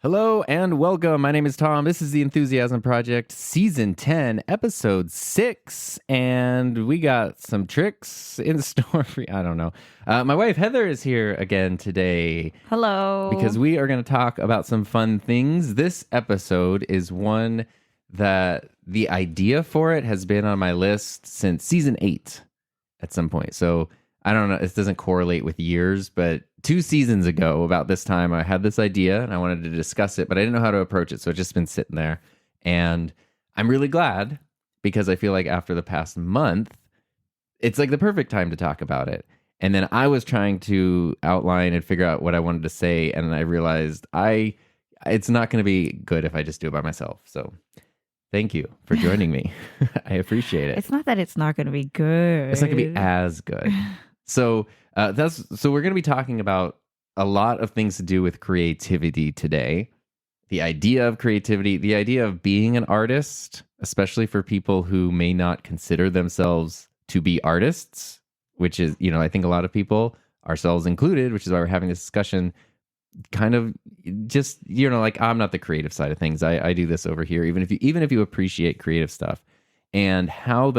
Hello and welcome. My name is Tom. This is the Enthusiasm Project, Season 10, Episode 6, and we got some tricks in store for you. I don't know. My wife Heather is here again today. Hello. Because we are going to talk about some fun things. This episode is one that the idea for it has been on my list since Season 8 at some point. So I don't know, this doesn't correlate with years, but 2 seasons ago, about this time, I had this idea and I wanted to discuss it, but I didn't know how to approach it. So it's just been sitting there. And I'm really glad because I feel like after the past month, it's like the perfect time to talk about it. And then I was trying to outline and figure out what I wanted to say. And I realized it's not going to be good if I just do it by myself. So thank you for joining me. I appreciate it. It's not that it's not going to be good. It's not going to be as good. So we're going to be talking about a lot of things to do with creativity today. The idea of creativity, the idea of being an artist, especially for people who may not consider themselves to be artists, which is, I think a lot of people, ourselves included, which is why we're having this discussion, kind of just, like I'm not the creative side of things. I do this over here, even if you appreciate creative stuff, and how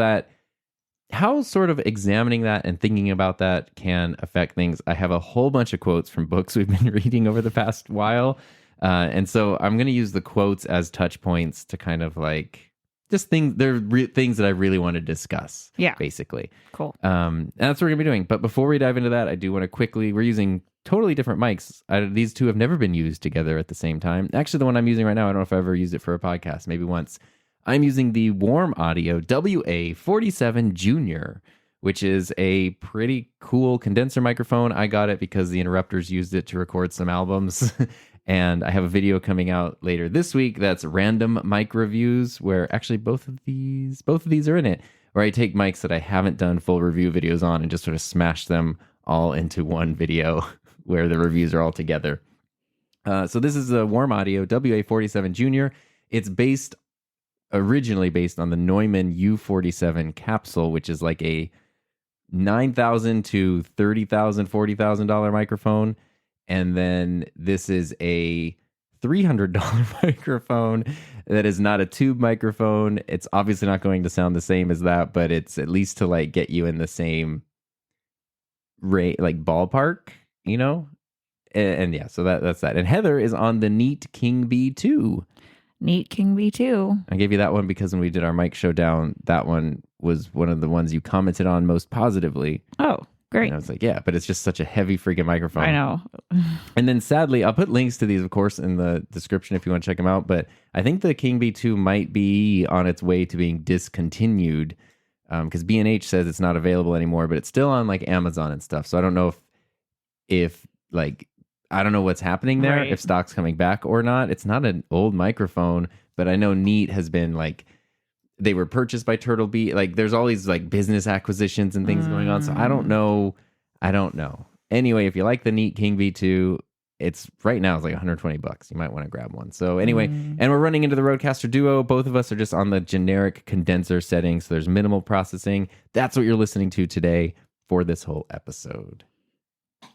sort of examining that and thinking about that can affect things. I have a whole bunch of quotes from books we've been reading over the past while. And so I'm going to use the quotes as touch points to kind of like just things. They're things that I really want to discuss. Yeah. Basically. Cool. And that's what we're going to be doing. But before we dive into that, I do want to we're using totally different mics. These two have never been used together at the same time. Actually, the one I'm using right now, I don't know if I ever used it for a podcast, maybe once. I'm using the Warm Audio WA47 Junior, which is a pretty cool condenser microphone. I got it because the Interrupters used it to record some albums. And I have a video coming out later this week that's random mic reviews, where actually both of these are in it, where I take mics that I haven't done full review videos on and just sort of smash them all into one video where the reviews are all together. So this is a Warm Audio WA47 Junior. It's originally based on the Neumann U47 capsule, which is like a $9,000 to $30,000, $40,000 microphone. And then this is a $300 microphone that is not a tube microphone. It's obviously not going to sound the same as that, but it's at least to like get you in the same rate, like ballpark, And yeah, so that's that. And Heather is on the Neat King B2. Neat King B2. I gave you that one because when we did our mic showdown, that one was one of the ones you commented on most positively. Oh, great. And I was like, yeah, but it's just such a heavy freaking microphone. I know. And then sadly, I'll put links to these, of course, in the description if you want to check them out. But I think the King B2 might be on its way to being discontinued because B&H says it's not available anymore, but it's still on like Amazon and stuff. So I don't know if I don't know what's happening there, if stock's coming back or not. It's not an old microphone, but I know Neat has been like, they were purchased by Turtle Beach. Like there's all these like business acquisitions and things going on. So I don't know. Anyway, if you like the Neat King V2, it's right now it's like $120. You might want to grab one. So anyway, and we're running into the Rodecaster Duo. Both of us are just on the generic condenser setting. So there's minimal processing. That's what you're listening to today for this whole episode.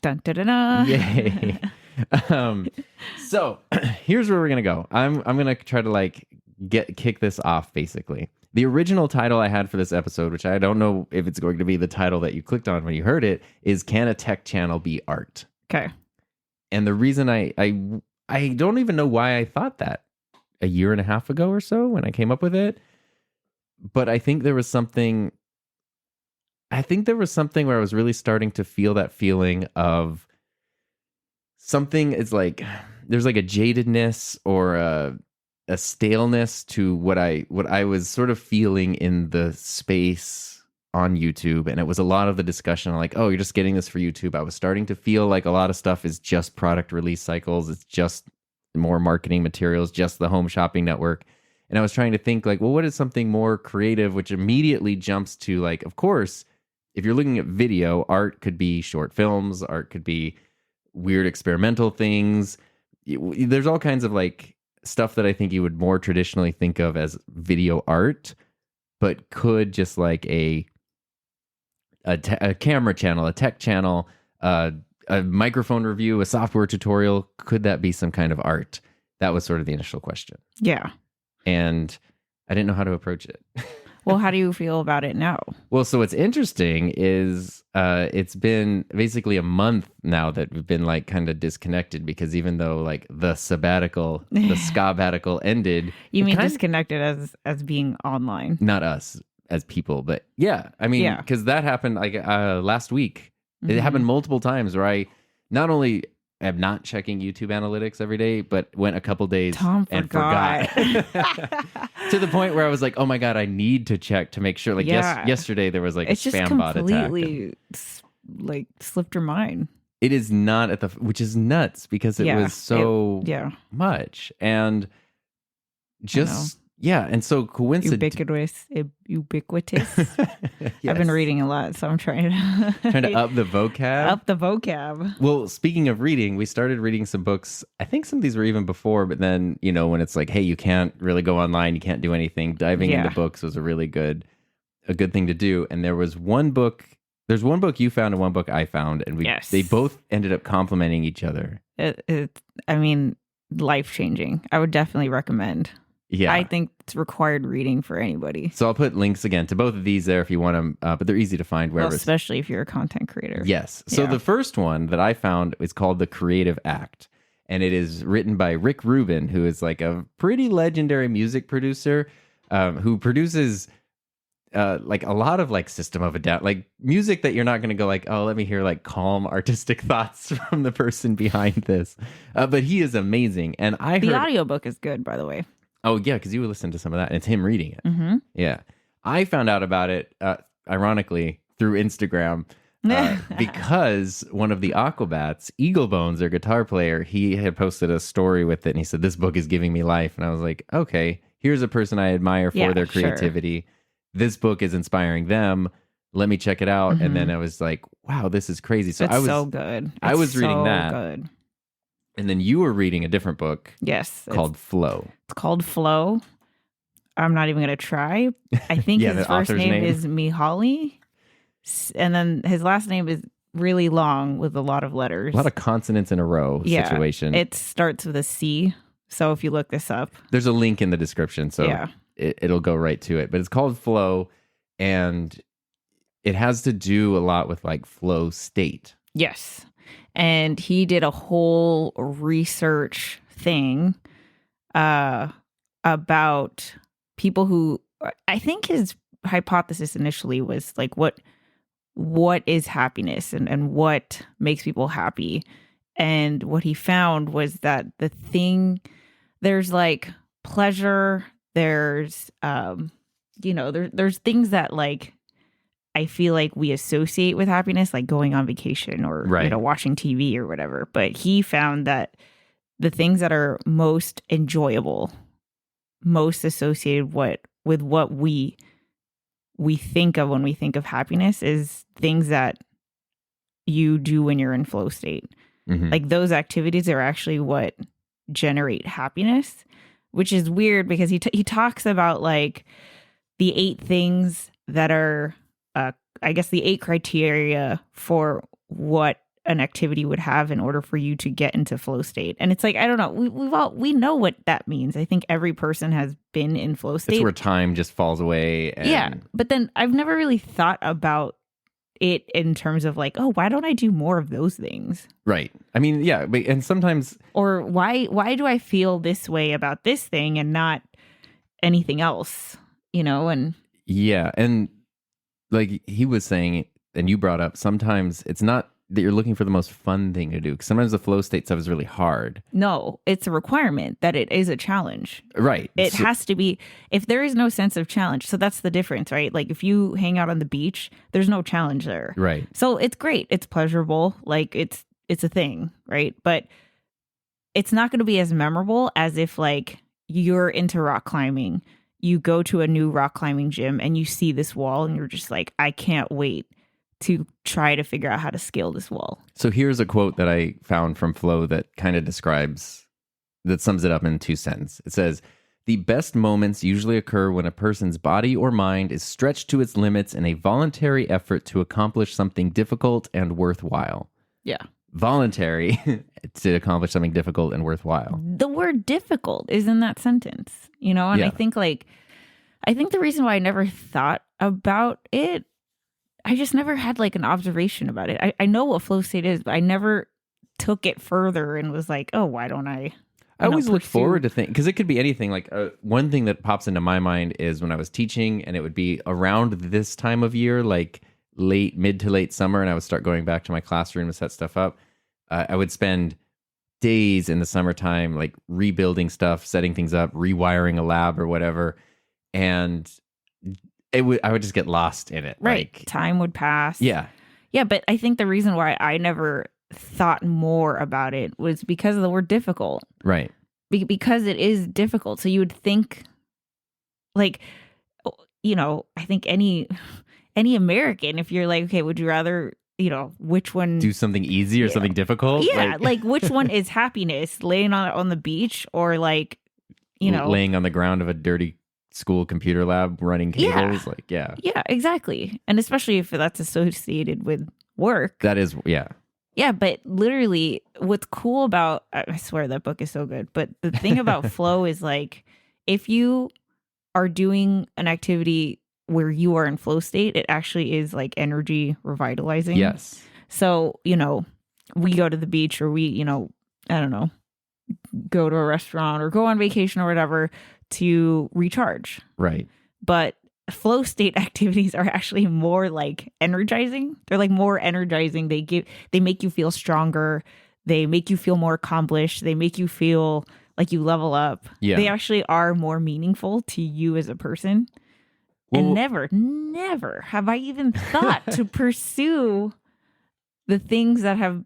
Dun, dun, dun, dun. Yay. So here's where we're gonna go. I'm gonna try to like kick this off. Basically, the original title I had for this episode, which I don't know if it's going to be the title that you clicked on when you heard it, is "Can a Tech Channel Be Art?" Okay. And the reason I don't even know why I thought that a year and a half ago or so when I came up with it, but I think there was something where I was really starting to feel that feeling of something is like, there's like a jadedness or a staleness to what I was sort of feeling in the space on YouTube. And it was a lot of the discussion like, oh, you're just getting this for YouTube. I was starting to feel like a lot of stuff is just product release cycles. It's just more marketing materials, just the home shopping network. And I was trying to think like, well, what is something more creative, which immediately jumps to like, of course, if you're looking at video, art could be short films, art could be weird experimental things. There's all kinds of like stuff that I think you would more traditionally think of as video art, but could just like a camera channel, a tech channel, a microphone review, a software tutorial, could that be some kind of art? That was sort of the initial question. Yeah. And I didn't know how to approach it. Well, how do you feel about it now? Well, so what's interesting is it's been basically a month now that we've been like kind of disconnected, because even though like the sabbatical, the ska-batical ended. You mean disconnected as being online? Not us as people, but yeah. I mean, because that happened like last week. It happened multiple times where I not only am not checking YouTube analytics every day, but went a couple days and forgot. To the point where I was like, oh my God, I need to check to make sure. Like yesterday there was like a spam bot attack. It's just completely like slipped your mind. It is not at the, which is nuts because it was so much. And just, and so ubiquitous. Yes. I've been reading a lot, so I'm trying to up the vocab. Up the vocab. Well, speaking of reading, we started reading some books. I think some of these were even before, but then, when it's like, hey, you can't really go online, you can't do anything, diving into books was a good thing to do. And there's one book you found and one book I found, and they both ended up complementing each other. I mean, life-changing. I would definitely recommend. Yeah, I think it's required reading for anybody. So I'll put links again to both of these there if you want them, but they're easy to find wherever. Well, especially if you're a content creator. Yes. So the first one that I found is called The Creative Act, and it is written by Rick Rubin, who is like a pretty legendary music producer who produces like a lot of like System of a Down, like music that you're not going to go like, oh, let me hear like calm artistic thoughts from the person behind this. But he is amazing. And the audiobook is good, by the way. Oh, yeah, because you would listen to some of that, and it's him reading it. Mm-hmm. Yeah. I found out about it, ironically, through Instagram, because one of the Aquabats, Eagle Bones, their guitar player, he had posted a story with it, and he said, this book is giving me life. And I was like, okay, here's a person I admire for their creativity. Sure. This book is inspiring them. Let me check it out. Mm-hmm. And then I was like, wow, this is crazy. So it's so good. I was reading that. Good. And then you were reading a different book. Yes. Called Flow. It's called Flow. I'm not even going to try. I think his first name is Mihaly. And then his last name is really long with a lot of letters. A lot of consonants in a row situation. It starts with a C. So if you look this up. There's a link in the description. So it'll go right to it. But it's called Flow. And it has to do a lot with like flow state. Yes. And he did a whole research thing about people who, I think his hypothesis initially was like, what is happiness and what makes people happy? And what he found was that there's like pleasure, there's, there's things that like, I feel like we associate with happiness, like going on vacation or watching TV or whatever. But he found that the things that are most enjoyable, most associated with what we think of when we think of happiness is things that you do when you're in flow state. Mm-hmm. Like those activities are actually what generate happiness, which is weird because he talks about like the 8 things that are I guess the 8 criteria for what an activity would have in order for you to get into flow state. And it's like, I don't know, we know what that means. I think every person has been in flow state. It's where time just falls away. And... but then I've never really thought about it in terms of like, oh, why don't I do more of those things? Right. I mean, yeah, but, and sometimes... Or why do I feel this way about this thing and not anything else, and... Yeah, and... Like he was saying, and you brought up, sometimes it's not that you're looking for the most fun thing to do. Because sometimes the flow state stuff is really hard. No, it's a requirement that it is a challenge. Right. It has to be, if there is no sense of challenge. So that's the difference, right? Like if you hang out on the beach, there's no challenge there. Right. So it's great. It's pleasurable. Like it's a thing, right? But it's not going to be as memorable as if like you're into rock climbing. You go to a new rock climbing gym and you see this wall and you're just like, I can't wait to try to figure out how to scale this wall. So here's a quote that I found from Flow that kind of that sums it up in 2 sentences. It says, "The best moments usually occur when a person's body or mind is stretched to its limits in a voluntary effort to accomplish something difficult and worthwhile." Yeah. Voluntary to accomplish something difficult and worthwhile. The word difficult is in that sentence, and Yeah. I think the reason why I never thought about it, I just never had like an observation about it. I know what flow state is, but I never took it further and was like, oh, why don't I always look forward to things, because it could be anything. Like one thing that pops into my mind is when I was teaching, and it would be around this time of year, like mid to late summer, and I would start going back to my classroom to set stuff up. I would spend days in the summertime like rebuilding stuff, setting things up, rewiring a lab or whatever, and I would just get lost in it. Right. Like, time would pass. yeah. Yeah, but I think the reason why I never thought more about it was because of the word difficult. Right. Because it is difficult. So you would think, like, I think any American, if you're like, okay, would you rather, which one do something easy or something difficult? Yeah, like which one is happiness, laying on the beach or like, laying on the ground of a dirty school computer lab running cables? Yeah. Yeah, exactly. And especially if that's associated with work. That is, yeah. Yeah, but literally what's cool about, I swear that book is so good, but the thing about flow is like, if you are doing an activity where you are in flow state, it actually is like energy revitalizing. Yes. So, we go to the beach or we, I don't know, go to a restaurant or go on vacation or whatever to recharge. Right. But flow state activities are actually more like energizing. They're like more energizing. They make you feel stronger. They make you feel more accomplished. They make you feel like you level up. Yeah. They actually are more meaningful to you as a person. Well, and never have I even thought to pursue the things that have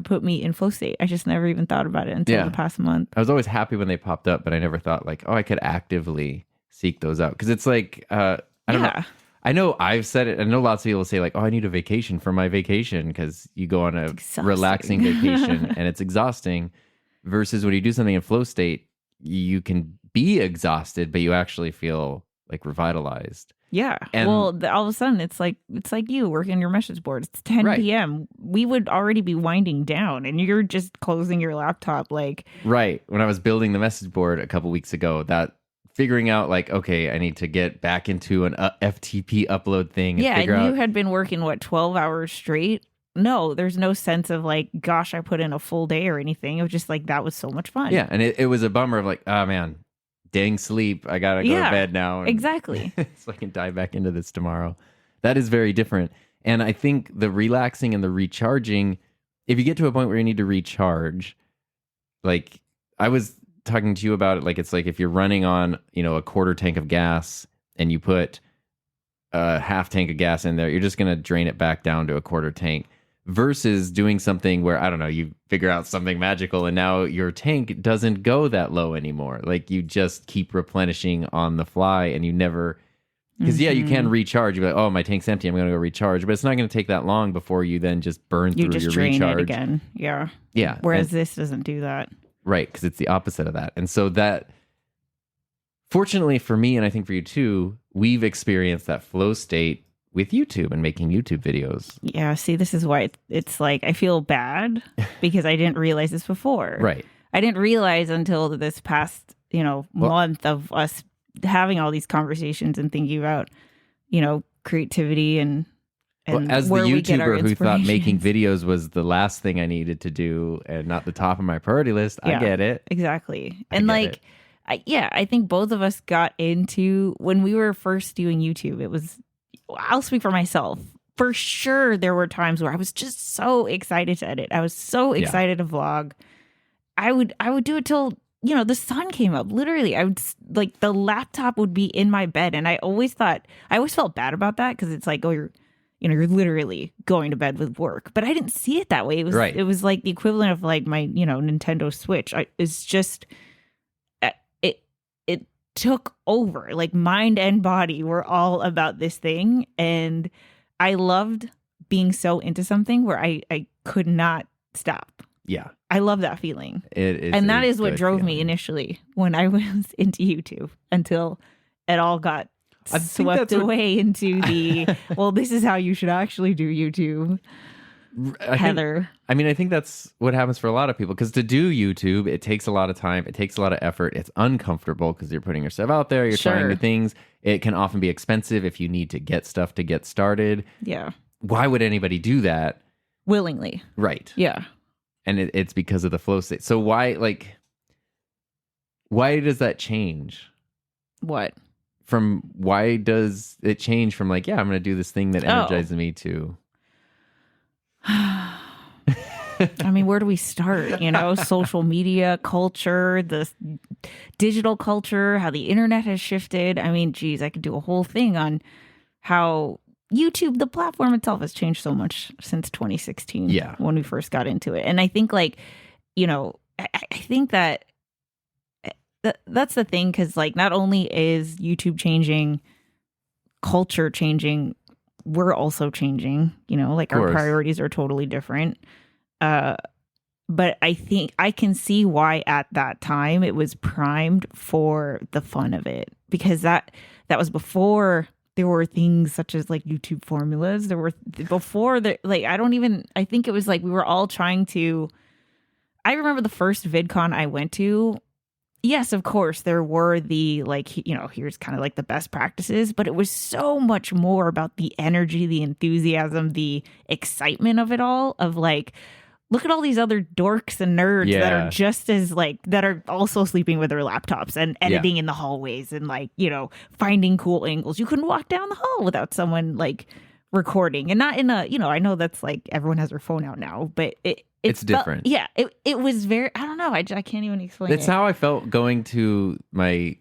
put me in flow state. I just never even thought about it until the past month. I was always happy when they popped up, but I never thought like, oh, I could actively seek those out. Because it's like, I don't know. I know I've said it. I know lots of people say like, oh, I need a vacation for my vacation, because you go on a relaxing vacation and it's exhausting. Versus when you do something in flow state, you can be exhausted, but you actually feel like revitalized. Yeah. And all of a sudden it's like you working your message board. It's 10 p.m. We would already be winding down and you're just closing your laptop like. Right. When I was building the message board a couple weeks ago, that figuring out like, okay, I need to get back into an FTP upload thing. And you had been working 12 hours straight. No, there's no sense of like, gosh, I put in a full day or anything. It was just like, that was so much fun. Yeah. And it was a bummer of like, oh man, dang sleep. I got to go to bed now. Exactly. So I can dive back into this tomorrow. That is very different. And I think the relaxing and the recharging, if you get to a point where you need to recharge, like I was talking to you about it, like it's like if you're running on, a quarter tank of gas and you put a half tank of gas in there, you're just going to drain it back down to a quarter tank. Versus doing something where, I don't know, you figure out something magical and now your tank doesn't go that low anymore. Like you just keep replenishing on the fly and you never, because you can recharge. You're like, oh, my tank's empty, I'm going to go recharge. But it's not going to take that long before you then just burn through your recharge. You just drain it again. Yeah. Yeah. Whereas this doesn't do that. Right. Because it's the opposite of that. And so that, fortunately for me, and I think for you too, we've experienced that flow state with YouTube and making YouTube videos. Yeah. See, this is why it's like, I feel bad because I didn't realize this before. Right. I didn't realize until this past, month of us having all these conversations and thinking about, creativity and as the YouTuber who thought making videos was the last thing I needed to do and not the top of my priority list, I get it. Exactly. And like, I think both of us got into, when we were first doing YouTube, it was, I'll speak for myself. For sure, there were times where I was just so excited to edit. I was so excited to vlog. I would do it till, the sun came up. Literally, I would like the laptop would be in my bed. And I always felt bad about that because it's like, oh, you're literally going to bed with work. But I didn't see it that way. It was like the equivalent of like my, Nintendo Switch. It's just, took over. Like mind and body were all about this thing. And I loved being so into something where I could not stop. Yeah. I love that feeling. And that is what drove me initially when I was into YouTube, until it all got swept away into the, well, this is how you should actually do YouTube. Heather. I think that's what happens for a lot of people, because to do YouTube, it takes a lot of time. It takes a lot of effort. It's uncomfortable because you're putting yourself out there. You're trying new things. It can often be expensive if you need to get stuff to get started. Yeah. Why would anybody do that? Willingly. Right. Yeah. And it's because of the flow state. So why does that change? What? Why does it change from I'm going to do this thing that energizes me to... where do we start? Social media culture, the digital culture, how the internet has shifted. Geez, I could do a whole thing on how YouTube, the platform itself, has changed so much since 2016. Yeah. When we first got into it. And I think I think that that's the thing, because not only is YouTube changing, culture changing, we're also changing, our priorities are totally different. But I think I can see why at that time it was primed for the fun of it, because that was before there were things such as YouTube formulas. There were before the I think it was we were all trying to. I remember the first VidCon I went to. Yes, of course, there were the here's kind of the best practices, but it was so much more about the energy, the enthusiasm, the excitement of it all, of look at all these other dorks and nerds that are just as that are also sleeping with their laptops and editing in the hallways and finding cool angles. You couldn't walk down the hall without someone recording, and not in a, I know that's everyone has their phone out now, but it's different. It was very, I don't know. I can't even explain That's how I felt going to it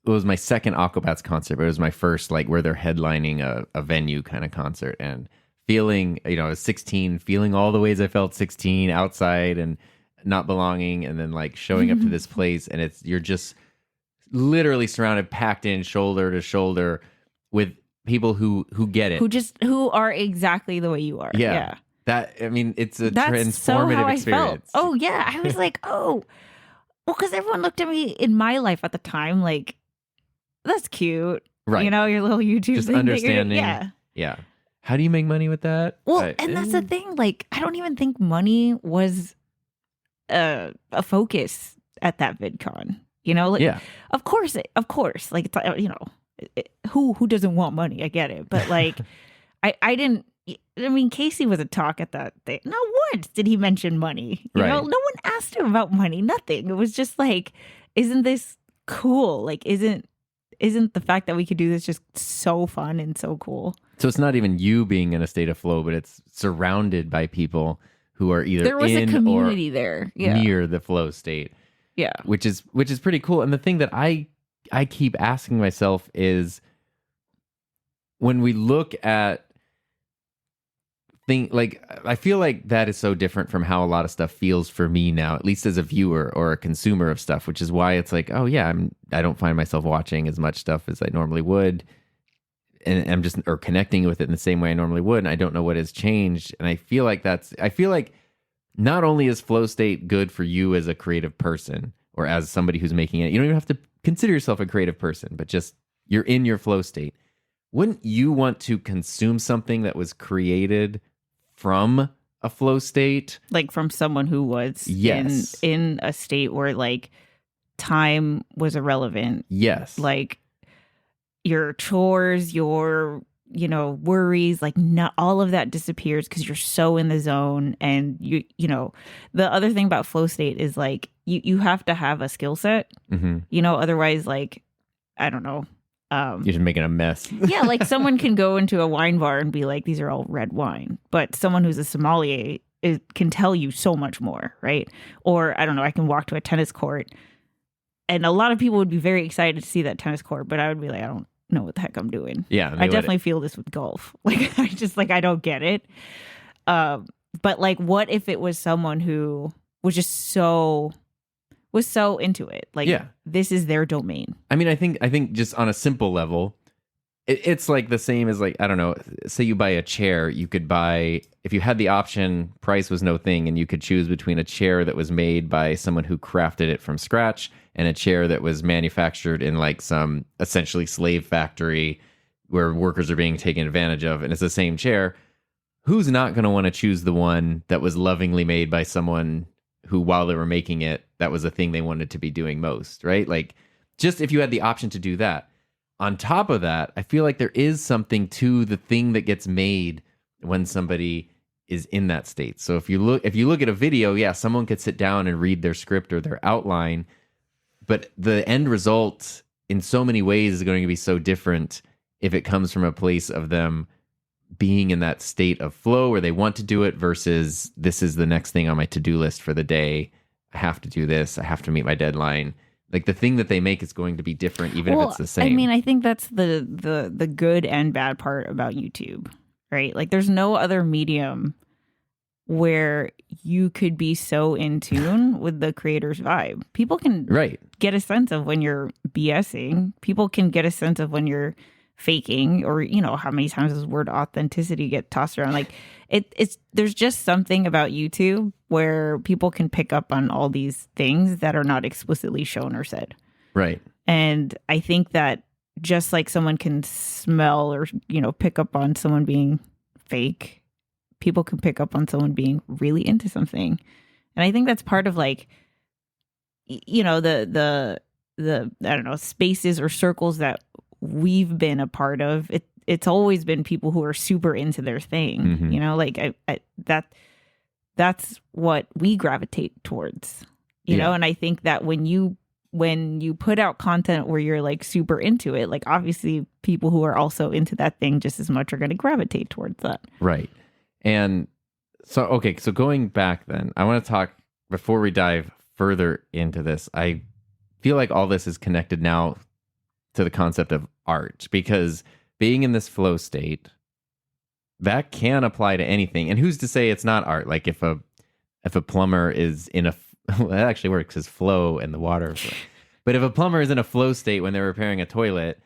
was my second Aquabats concert, but it was my first where they're headlining a venue kind of concert, and feeling, I was 16, feeling all the ways I felt 16 outside and not belonging, and then showing up to this place, and you're just literally surrounded, packed in shoulder to shoulder with people who get it, who are exactly the way you are. Yeah. It's a That's transformative so how experience. I felt. Oh yeah, I was well, because everyone looked at me in my life at the time that's cute, right? Your little YouTube just thing, understanding, yeah. How do you make money with that? Well, and that's the thing. I don't even think money was a focus at that VidCon. Of course. Who doesn't want money? I get it, but I didn't. Casey was a talk at that thing. Not once did he mention money. You know, no one asked him about money. Nothing. It was just isn't this cool? Isn't the fact that we could do this just so fun and so cool? So it's not even you being in a state of flow, but it's surrounded by people who are either there was in a community or there, near the flow state. Yeah, which is pretty cool. And the thing that I keep asking myself is, when we look at I feel that is so different from how a lot of stuff feels for me now, at least as a viewer or a consumer of stuff, which is why it's oh yeah, I don't find myself watching as much stuff as I normally would. And I'm just, or connecting with it in the same way I normally would. And I don't know what has changed. And I feel not only is flow state good for you as a creative person or as somebody who's making it, you don't even have to consider yourself a creative person, but just you're in your flow state. Wouldn't you want to consume something that was created from a flow state? From someone who was in a state where time was irrelevant. Yes. Your chores, your worries, not all of that disappears because you're so in the zone. And the other thing about flow state is you have to have a skill set. Mm-hmm. Otherwise I don't know. You're just making a mess. Yeah, someone can go into a wine bar and be these are all red wine, but someone who's a sommelier can tell you so much more, right? Or I don't know, I can walk to a tennis court, and a lot of people would be very excited to see that tennis court, but I would be I don't know what the heck I'm doing. Yeah, I definitely feel this with golf. I just I don't get it. But what if it was someone who was just so was so into it. Like, Yeah. this is their domain. I mean, I think just on a simple level, it's like the same as like, I don't know, say you buy a chair, you could buy, if you had the option, price was no thing, and you could choose between a chair that was made by someone who crafted it from scratch and a chair that was manufactured in like some essentially slave factory where workers are being taken advantage of, and it's the same chair. Who's not going to want to choose the one that was lovingly made by someone who, while they were making it, that was the thing they wanted to be doing most, right? Like, just if you had the option to do that. On top of that, I feel like there is something to the thing that gets made when somebody is in that state. So if you look at a video, yeah, someone could sit down and read their script or their outline, but the end result in so many ways is going to be so different if it comes from a place of them being in that state of flow where they want to do it versus this is the next thing on my to-do list for the day. I have to do this. I have to meet my deadline. Like, the thing that they make is going to be different, even if it's the same. I mean, I think that's the good and bad part about YouTube, right? Like, there's no other medium where you could be so in tune with the creator's vibe. People can get a sense of when you're BSing. People can get a sense of when you're faking, or, you know, how many times does the word authenticity get tossed around? Like, it's there's just something about YouTube where people can pick up on all these things that are not explicitly shown or said. Right. And I think that just like someone can smell or, you know, pick up on someone being fake, people can pick up on someone being really into something. And I think that's part of, like, you know, the I don't know, spaces or circles that we've been a part of. It's always been people who are super into their thing. Mm-hmm. You know, like that's what we gravitate towards, you know? And I think that when you put out content where you're like super into it, like, obviously people who are also into that thing just as much are going to gravitate towards that. Right. And so, okay, so going back then, I want to talk, before we dive further into this, I feel like all this is connected now to the concept of art, because being in this flow state, that can apply to anything. And who's to say it's not art? Like, if a plumber is in a well, that actually works as flow and the water. But if a plumber is in a flow state when they're repairing a toilet,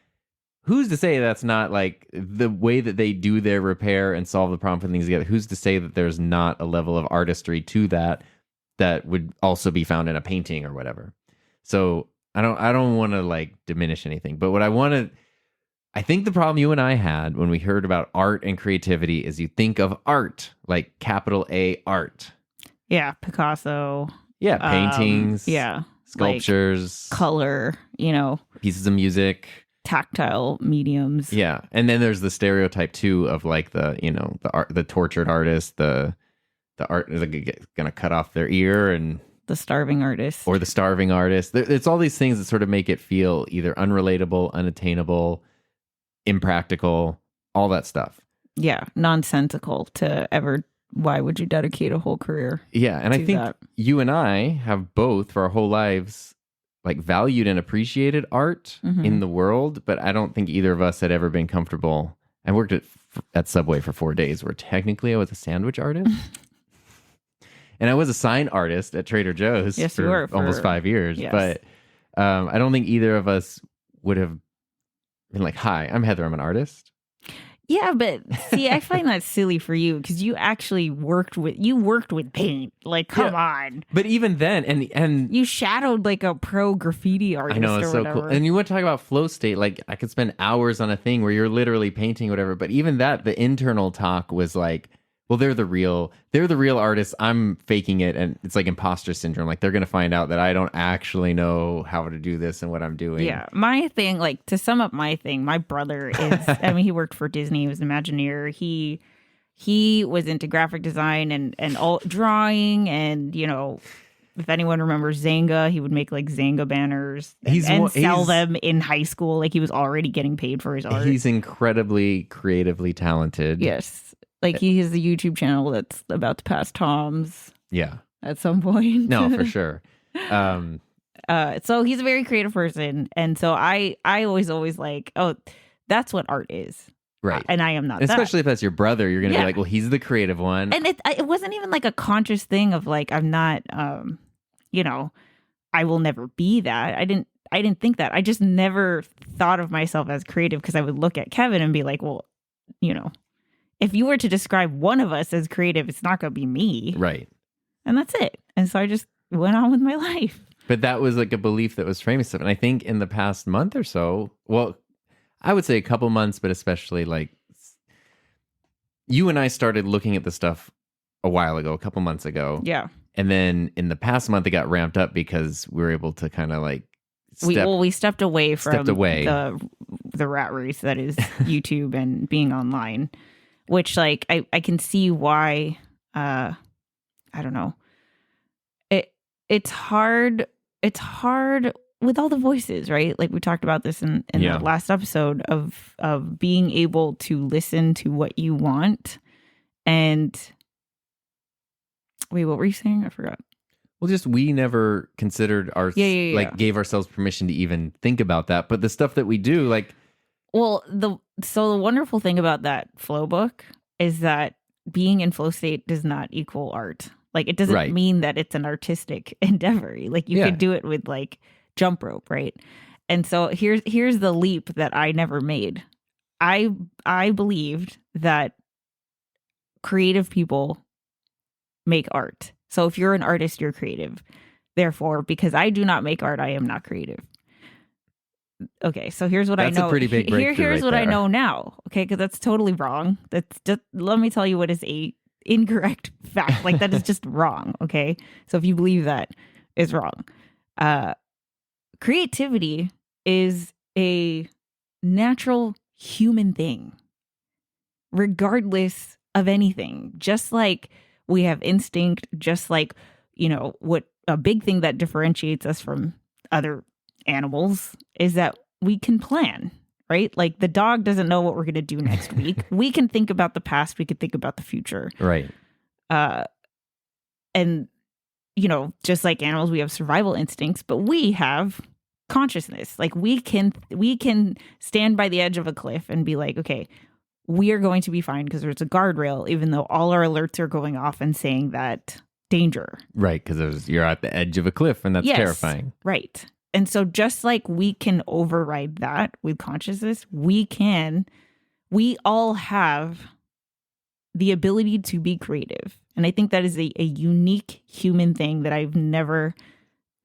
who's to say that's not, like, the way that they do their repair and solve the problem, putting things together? Who's to say that there's not a level of artistry to that would also be found in a painting or whatever? So I don't want to, like, diminish anything, but what I think the problem you and I had when we heard about art and creativity is you think of art, like capital A art. Yeah, Picasso. Yeah, paintings. Yeah. Sculptures. Like color, you know. Pieces of music. Tactile mediums. Yeah. And then there's the stereotype too of, like, the, you know, the art, the tortured artist, the art is gonna cut off their ear, and the starving artist. Or the starving artist. It's all these things that sort of make it feel either unrelatable, unattainable, impractical, all that stuff. Yeah, nonsensical to ever. Why would you dedicate a whole career? Yeah, and I think you and I have both, for our whole lives, like, valued and appreciated art in the world, but I don't think either of us had ever been comfortable. I worked at Subway for 4 days, where technically I was a sandwich artist. And I was a sign artist at Trader Joe's for almost 5 years. Yes. But I don't think either of us would have been like, hi, I'm Heather, I'm an artist. Yeah, but see, I find that silly for you, because you actually worked with paint. Like, come on. But even then, and you shadowed like a pro graffiti artist. I know, it's so whatever. cool. And you want to talk about flow state? Like, I could spend hours on a thing where you're literally painting whatever. But even that, the internal talk was like, well, they're the real artists. I'm faking it, and it's like imposter syndrome. Like, they're gonna find out that I don't actually know how to do this and what I'm doing. Yeah, my thing, like, to sum up my thing, my brother is. I mean, he worked for Disney. He was an Imagineer. He was into graphic design and all drawing, and, you know, if anyone remembers Zanga, he would make, like, Zanga banners and sell them in high school. Like, he was already getting paid for his art. He's incredibly creatively talented. Yes. Like, he has a YouTube channel that's about to pass Tom's. Yeah. At some point. No, for sure. So he's a very creative person. And so I always like, oh, that's what art is. Right. And I am not. Especially if that's your brother, you're going to be like, well, he's the creative one. And it wasn't even like a conscious thing of, like, I'm not, you know, I will never be that. I didn't think that. I just never thought of myself as creative because I would look at Kevin and be like, well, you know, if you were to describe one of us as creative, it's not going to be me. Right. And that's it. And so I just went on with my life. But that was like a belief that was framing stuff. And I think in the past month or so, well, I would say a couple months, but especially like you and I started looking at the stuff a while ago, a couple months ago. Yeah. And then in the past month, it got ramped up because we were able to kind of like we stepped away from the rat race that is YouTube and being online, which like I can see why. I don't know. It's hard. It's hard with all the voices, right? Like we talked about this in the last episode of being able to listen to what you want. And wait, what were you saying? I forgot. Well, just we never considered gave ourselves permission to even think about that. But the stuff that we do, like, well, the wonderful thing about that flow book is that being in flow state does not equal art. Like it doesn't mean that it's an artistic endeavor. Like you could do it with like jump rope, right? And so here's the leap that I never made. I believed that creative people make art. So if you're an artist, you're creative. Therefore, because I do not make art, I am not creative. Okay, so here's what I know. That's a pretty big breakthrough. Here's what I know now. Okay, because that's totally wrong. That's just, let me tell you what is a incorrect fact. Like that is just wrong. Okay, so if you believe that is wrong, creativity is a natural human thing, regardless of anything. Just like we have instinct, just like, you know, what a big thing that differentiates us from other animals is that we can plan, right? Like the dog doesn't know what we're going to do next week. We can think about the past. We can think about the future. Right. And, you know, just like animals, we have survival instincts, but we have consciousness. Like we can stand by the edge of a cliff and be like, okay, we are going to be fine because there's a guardrail, even though all our alerts are going off and saying that danger. Right, because you're at the edge of a cliff and that's terrifying. Right. And so just like we can override that with consciousness, we all have the ability to be creative. And I think that is a unique human thing that I've never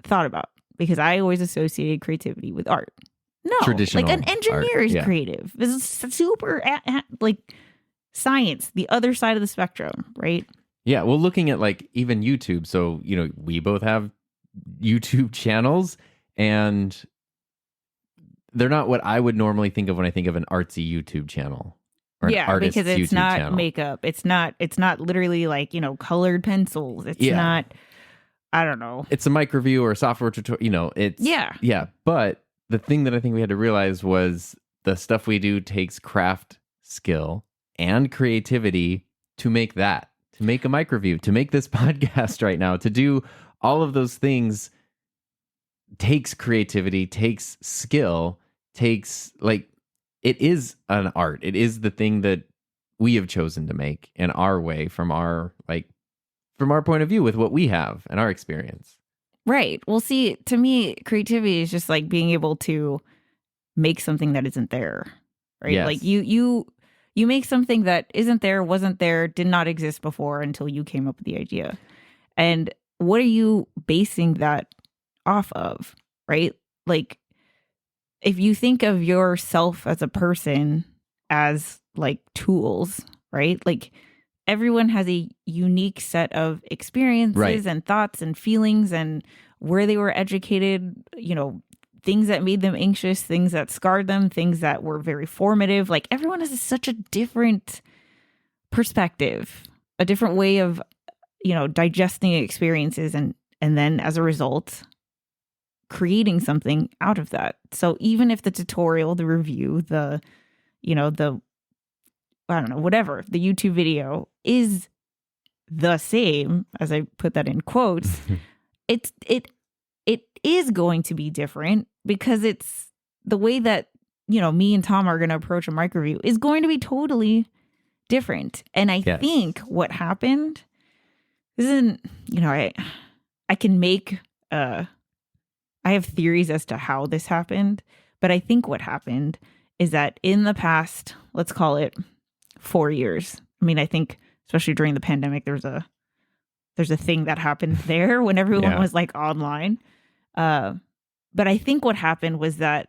thought about because I always associated creativity with art. No, traditional like an engineer art, is creative. This is super like science, the other side of the spectrum, right? Yeah, well, looking at like even YouTube. So, you know, we both have YouTube channels and they're not what I would normally think of when I think of an artsy YouTube channel. Or an artist's because it's YouTube not channel. Makeup. It's not literally like, you know, colored pencils. It's not, I don't know. It's a mic review or a software tutorial, you know, it's. Yeah. But the thing that I think we had to realize was the stuff we do takes craft skill and creativity to make that, to make a mic review, to make this podcast right now, to do all of those things takes creativity, takes skill, takes like, it is an art. It is the thing that we have chosen to make in our way from our point of view with what we have and our experience. Right. Well, see, to me, creativity is just like being able to make something that isn't there, right? Yes. Like you make something that isn't there, wasn't there, did not exist before until you came up with the idea. And what are you basing that off of, right? Like if you think of yourself as a person as like tools, right? Like everyone has a unique set of experiences and thoughts and feelings and where they were educated, you know, things that made them anxious, things that scarred them, things that were very formative. Like everyone has such a different perspective, a different way of, you know, digesting experiences and then as a result, creating something out of that. So even if the tutorial, the review, the, you know, the, I don't know, whatever, the YouTube video is the same, as I put that in quotes, it is going to be different because it's the way that, you know, me and Tom are going to approach a mic review is going to be totally different. And I think what happened isn't, you know, I can make I have theories as to how this happened, but I think what happened is that in the past, let's call it 4 years. I mean, I think especially during the pandemic, there's a thing that happened there when everyone was like online. But I think what happened was that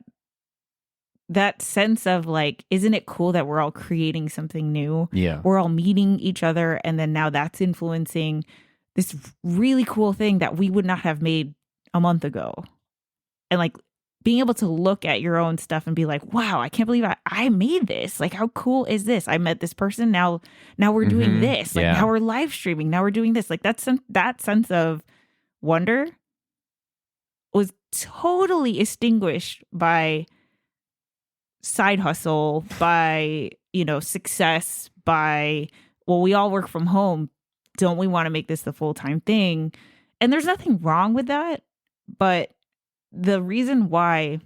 sense of like, isn't it cool that we're all creating something new? Yeah. We're all meeting each other. And then now that's influencing this really cool thing that we would not have made a month ago. And like being able to look at your own stuff and be like, wow, I can't believe I made this. Like, how cool is this? I met this person. Now we're doing this. Like now we're live streaming. Now we're doing this. Like that sense of wonder was totally extinguished by side hustle, by, success, by, well, we all work from home. Don't we want to make this the full-time thing? And there's nothing wrong with that. But the reason why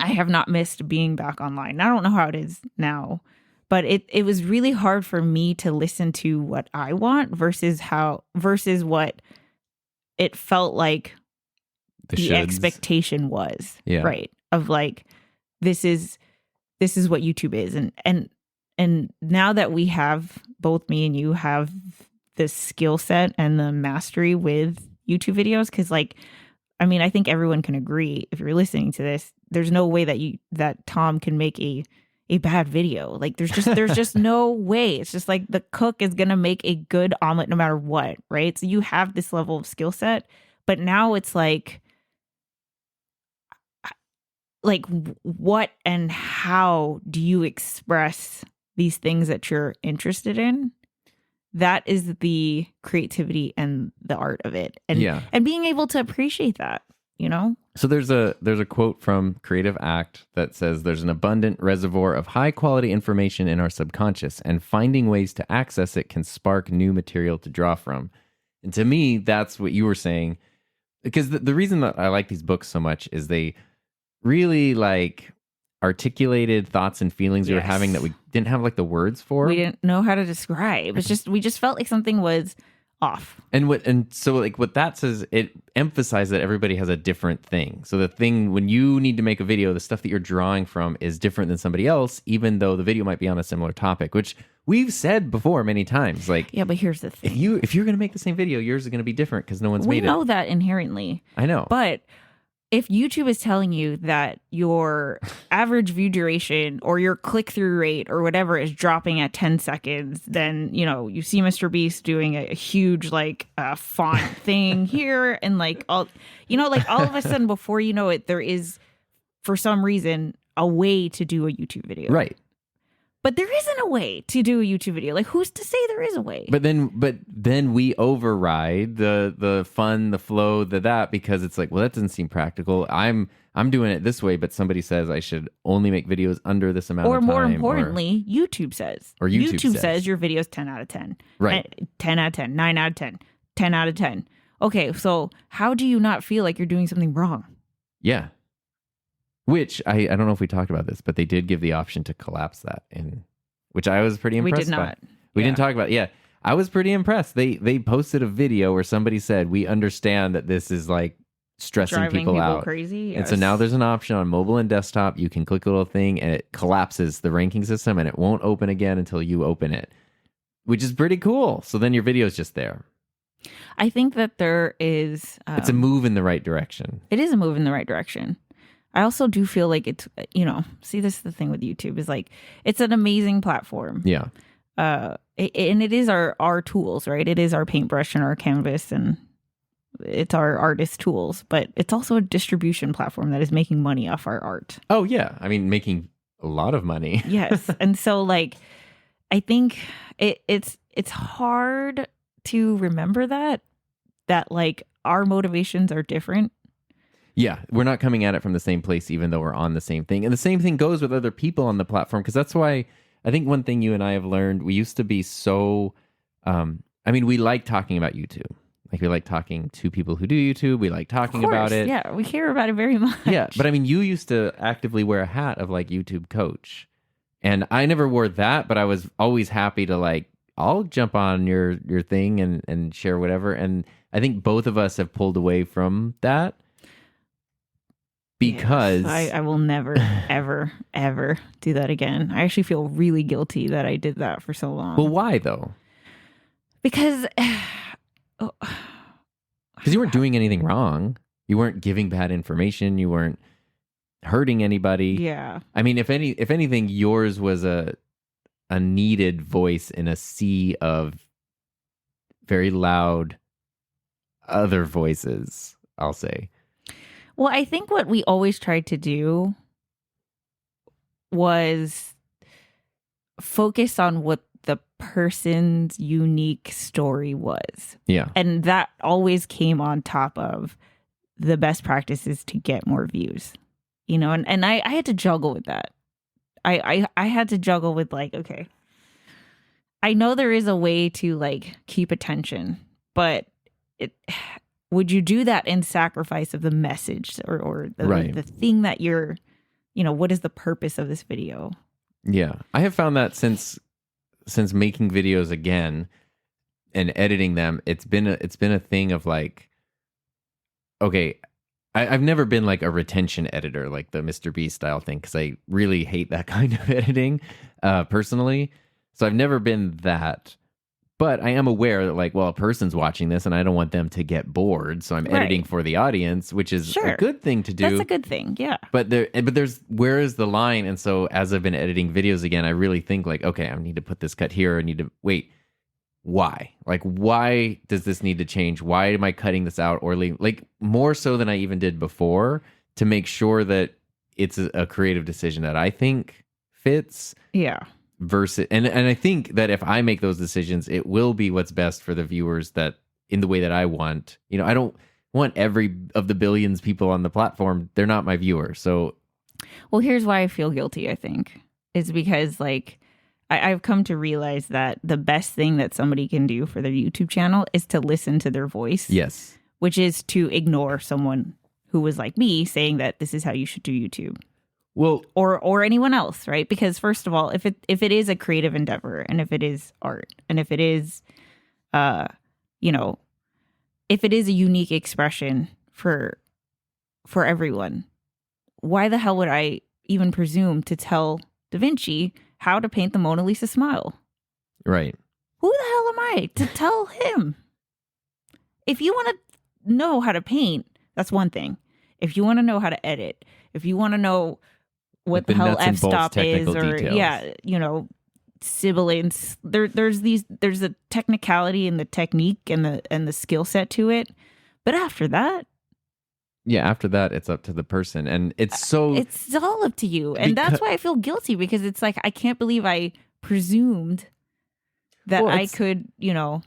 I have not missed being back online, I don't know how it is now, but it was really hard for me to listen to what I want versus what it felt like the expectation was. Yeah. Right. Of like, this is what YouTube is. And now that we have, both me and you have the skill set and the mastery with YouTube videos, because like, I mean, I think everyone can agree, if you're listening to this, there's no way that Tom can make a bad video. Like there's just no way. It's just like the cook is going to make a good omelet no matter what, right? So you have this level of skill set, but now it's like what and how do you express these things that you're interested in? That is the creativity and the art of it. And being able to appreciate that, So there's a quote from Creative Act that says there's an abundant reservoir of high quality information in our subconscious, and finding ways to access it can spark new material to draw from. And to me, that's what you were saying, because the reason that I like these books so much is they really like articulated thoughts and feelings we were having that we didn't have like the words for. We didn't know how to describe. It's just, we just felt like something was off. And so like what that says, it emphasized that everybody has a different thing. So the thing, when you need to make a video, the stuff that you're drawing from is different than somebody else, even though the video might be on a similar topic, which we've said before many times. Like, yeah, but here's the thing. If you're going to make the same video, yours is going to be different because no one's made it. We know that inherently. I know. But if YouTube is telling you that your average view duration or your click-through rate or whatever is dropping at 10 seconds, then, you see Mr. Beast doing a huge, like, font thing here. And, like, all of a sudden, before you know it, there is, for some reason, a way to do a YouTube video. Right. But there isn't a way to do a YouTube video. Like, who's to say there is a way? But then we override the fun, the flow, that, because it's like, well, that doesn't seem practical. I'm doing it this way, but somebody says I should only make videos under this amount of time. Or more importantly, YouTube says. Or YouTube says your video is 10 out of 10. Right. 10 out of 10, 9 out of 10, 10 out of 10. Okay, so how do you not feel like you're doing something wrong? Yeah. Which I don't know if we talked about this, but they did give the option to collapse that, which I was pretty impressed. We did not. We didn't talk about it. Yeah, I was pretty impressed. They posted a video where somebody said, "We understand that this is like stressing people out, crazy." Yes. And so now there's an option on mobile and desktop. You can click a little thing, and it collapses the ranking system, and it won't open again until you open it, which is pretty cool. So then your video is just there. I think that there is. It's a move in the right direction. It is a move in the right direction. I also do feel like it's, see, this is the thing with YouTube is like, it's an amazing platform. Yeah. And it is our tools, right? It is our paintbrush and our canvas, and it's our artist tools, but it's also a distribution platform that is making money off our art. Oh yeah. I mean, making a lot of money. Yes. And so like, I think it's hard to remember that like our motivations are different. Yeah, we're not coming at it from the same place, even though we're on the same thing. And the same thing goes with other people on the platform, because that's why I think one thing you and I have learned, we used to be so, we like talking about YouTube. Like, we like talking to people who do YouTube. We like talking about it. Yeah, we care about it very much. Yeah, but I mean, you used to actively wear a hat of like YouTube coach. And I never wore that, but I was always happy to like, I'll jump on your thing and share whatever. And I think both of us have pulled away from that. because I will never, ever, ever do that again. I actually feel really guilty that I did that for so long. Well, why though? Because you weren't doing anything wrong. You weren't giving bad information. You weren't hurting anybody. Yeah. I mean, if anything, yours was a needed voice in a sea of very loud other voices, I'll say. Well, I think what we always tried to do was focus on what the person's unique story was. Yeah. And that always came on top of the best practices to get more views. You know, and I had to juggle with that. I had to juggle with like, okay, I know there is a way to like keep attention, but would you do that in sacrifice of the message or the thing that you're, you know, what is the purpose of this video? Yeah. I have found that since making videos again and editing them, it's been a thing of like, okay, I've never been like a retention editor, like the Mr. Beast style thing, because I really hate that kind of editing personally. So I've never been that. But I am aware that like, well, a person's watching this and I don't want them to get bored. So I'm editing for the audience, which is a good thing to do. That's a good thing, yeah. But there's where is the line? And so as I've been editing videos again, I really think like, okay, I need to put this cut here. I need to wait. Why? Like, why does this need to change? Why am I cutting this out or like more so than I even did before to make sure that it's a creative decision that I think fits? Yeah. Versus, and I think that if I make those decisions, it will be what's best for the viewers that in the way that I want. You know, I don't want every of the billions people on the platform. They're not my viewers. So, well, here's why I feel guilty. I think is because like I've come to realize that the best thing that somebody can do for their YouTube channel is to listen to their voice. Yes, which is to ignore someone who was like me saying that this is how you should do YouTube. Well, or anyone else, right? Because first of all, if it is a creative endeavor and if it is art and if it is, you know, if it is a unique expression for everyone, why the hell would I even presume to tell Da Vinci how to paint the Mona Lisa smile? Right. Who the hell am I to tell him? If you want to know how to paint, that's one thing. If you want to know how to edit, if you want to know what the hell f-stop is, or details. You know, sibilance. There's a technicality and the technique and the skill set to it. But after that, after that, it's up to the person, and it's all up to you, and that's why I feel guilty because it's like I can't believe I presumed that I could, you know,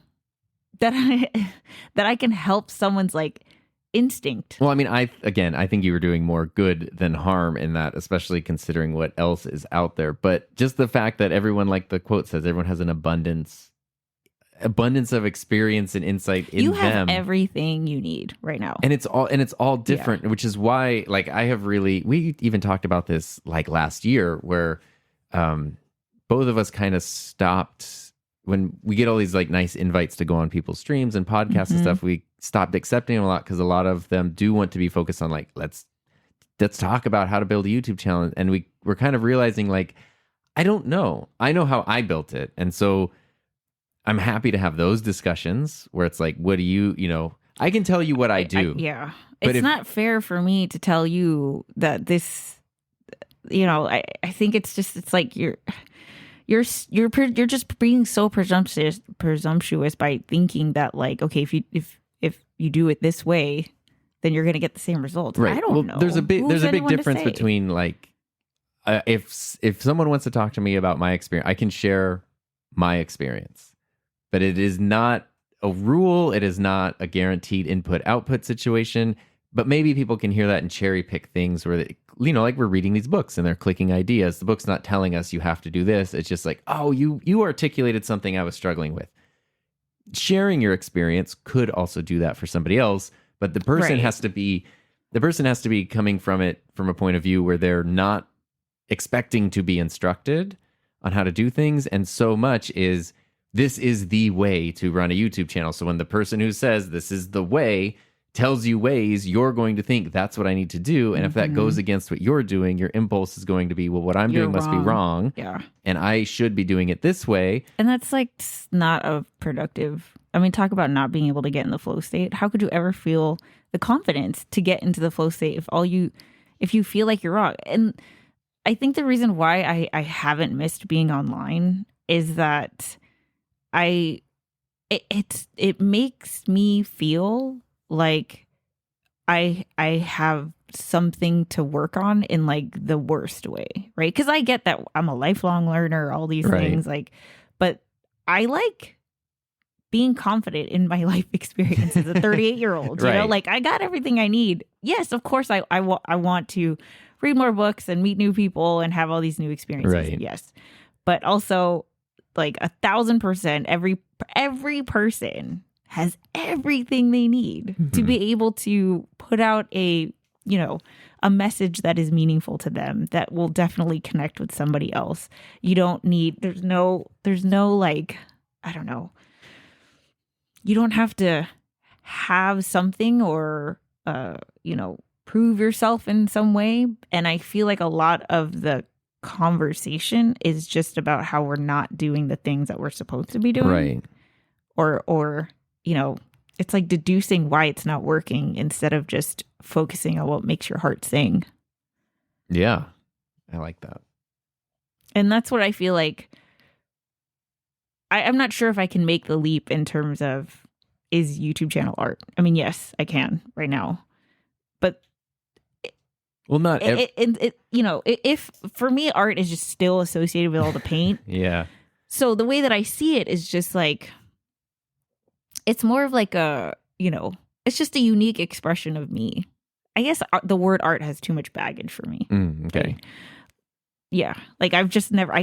that I can help someone's like instinct. Well, I mean, I think you were doing more good than harm in that, especially considering what else is out there. But just the fact that everyone, like the quote says, everyone has an abundance of experience and insight in them. You have everything you need right now. And it's all different, which is why like we even talked about this like last year where both of us kind of stopped when we get all these like nice invites to go on people's streams and podcasts and stuff. We stopped accepting them a lot because a lot of them do want to be focused on like let's talk about how to build a YouTube channel, and we're kind of realizing like I don't know. I know how I built it, and so I'm happy to have those discussions where it's like, what do you know? I can tell you what I do. But it's not fair for me to tell you that this. You know, I think it's like you're just being so presumptuous by thinking that like, okay, if you do it this way, then you're going to get the same results. Right. I don't know. There's a big difference between like if someone wants to talk to me about my experience, I can share my experience, but it is not a rule. It is not a guaranteed input output situation. But maybe people can hear that and cherry pick things where they, you know, like we're reading these books and they're clicking ideas. The book's not telling us you have to do this. It's just like, oh, you articulated something I was struggling with. Sharing your experience could also do that for somebody else, but the person has to be coming from it from a point of view where they're not expecting to be instructed on how to do things. And so much is this is the way to run a YouTube channel. So when the person who says this is the way tells you ways, you're going to think that's what I need to do. And if that goes against what you're doing, your impulse is going to be, well, what I'm doing must be wrong. Yeah. And I should be doing it this way. And that's like not a productive. I mean, talk about not being able to get in the flow state. How could you ever feel the confidence to get into the flow state if you feel like you're wrong? And I think the reason why I haven't missed being online is that it makes me feel like I have something to work on in like the worst way, right? Because I get that I'm a lifelong learner, all these things, like, but I like being confident in my life experience as a 38-year-old. You know, like I got everything I need. Yes, of course, I want to read more books and meet new people and have all these new experiences. Right. Yes, but also like 1,000%, every person has everything they need to be able to put out a message that is meaningful to them, that will definitely connect with somebody else. You don't need, there's no like, I don't know. You don't have to have something or, prove yourself in some way. And I feel like a lot of the conversation is just about how we're not doing the things that we're supposed to be doing. Right. Or it's like deducing why it's not working instead of just focusing on what makes your heart sing. Yeah, I like that. And that's what I feel like. I'm not sure if I can make the leap in terms of, is YouTube channel art? I mean, yes, I can right now. But well, not if for me, art is just still associated with all the paint. Yeah. So the way that I see it is just like, it's more of like it's just a unique expression of me. I guess the word art has too much baggage for me. Okay. Right? Yeah. Like I've just never,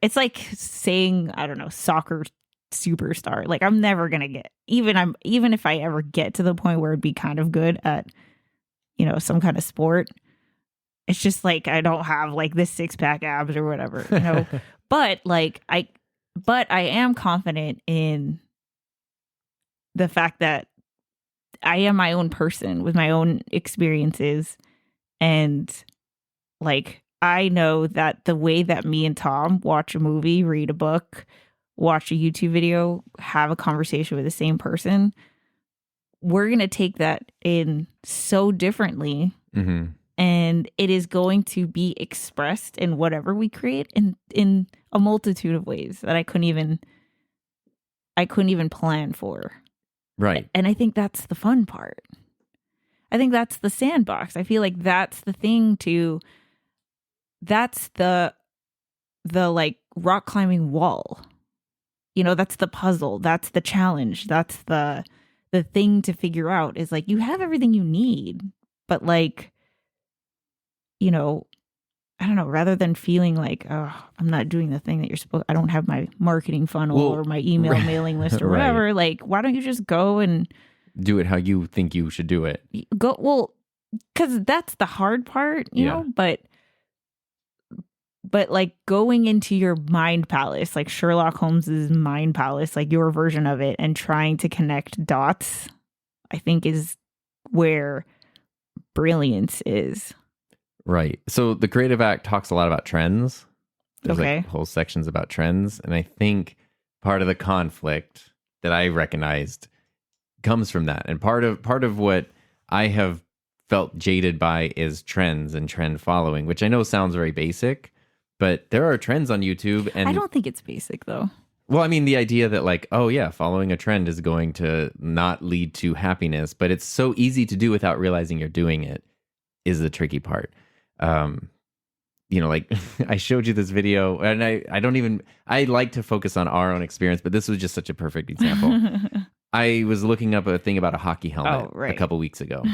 it's like saying, I don't know, soccer superstar. Like I'm never going to get, even if I ever get to the point where it'd be kind of good at, some kind of sport. It's just like, I don't have like this 6-pack abs or whatever, but I am confident in the fact that I am my own person with my own experiences. And like, I know that the way that me and Tom watch a movie, read a book, watch a YouTube video, have a conversation with the same person, we're going to take that in so differently. Mm-hmm. And it is going to be expressed in whatever we create in a multitude of ways that I couldn't even plan for. Right. And I think that's the fun part. I think that's the sandbox. I feel like that's the thing that's the like rock climbing wall. That's the puzzle. That's the challenge. That's the thing to figure out, is like, you have everything you need, but like, I don't know, rather than feeling like, oh, I'm not doing the thing that you're supposed, I don't have my marketing funnel or my email mailing list or whatever. Like, why don't you just go and do it how you think you should do it? Go, well, because that's the hard part, you know, but like going into your mind palace, like Sherlock Holmes's mind palace, like your version of it, and trying to connect dots, I think is where brilliance is. Right. So the Creative Act talks a lot about trends. There's like whole sections about trends. And I think part of the conflict that I recognized comes from that. And part of what I have felt jaded by is trends and trend following, which I know sounds very basic, but there are trends on YouTube. And I don't think it's basic though. Well, I mean, the idea that like, oh yeah, following a trend is going to not lead to happiness, but it's so easy to do without realizing you're doing it is the tricky part. Like I showed you this video, and I like to focus on our own experience, but this was just such a perfect example. I was looking up a thing about a hockey helmet a couple weeks ago.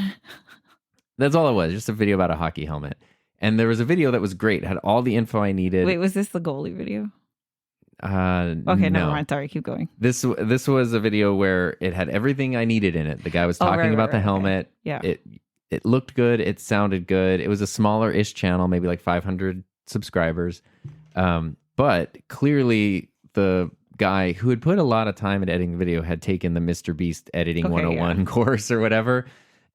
That's all it was, just a video about a hockey helmet. And there was a video that was great, it had all the info I needed. Wait, was this the goalie video? Okay, no. Never mind. Sorry, keep going. This was a video where it had everything I needed in it. The guy was talking about the helmet. Okay. Yeah. It looked good. It sounded good. It was a smaller-ish channel, maybe like 500 subscribers. But clearly the guy who had put a lot of time in editing the video, had taken the Mr. Beast editing Okay, 101 course or whatever.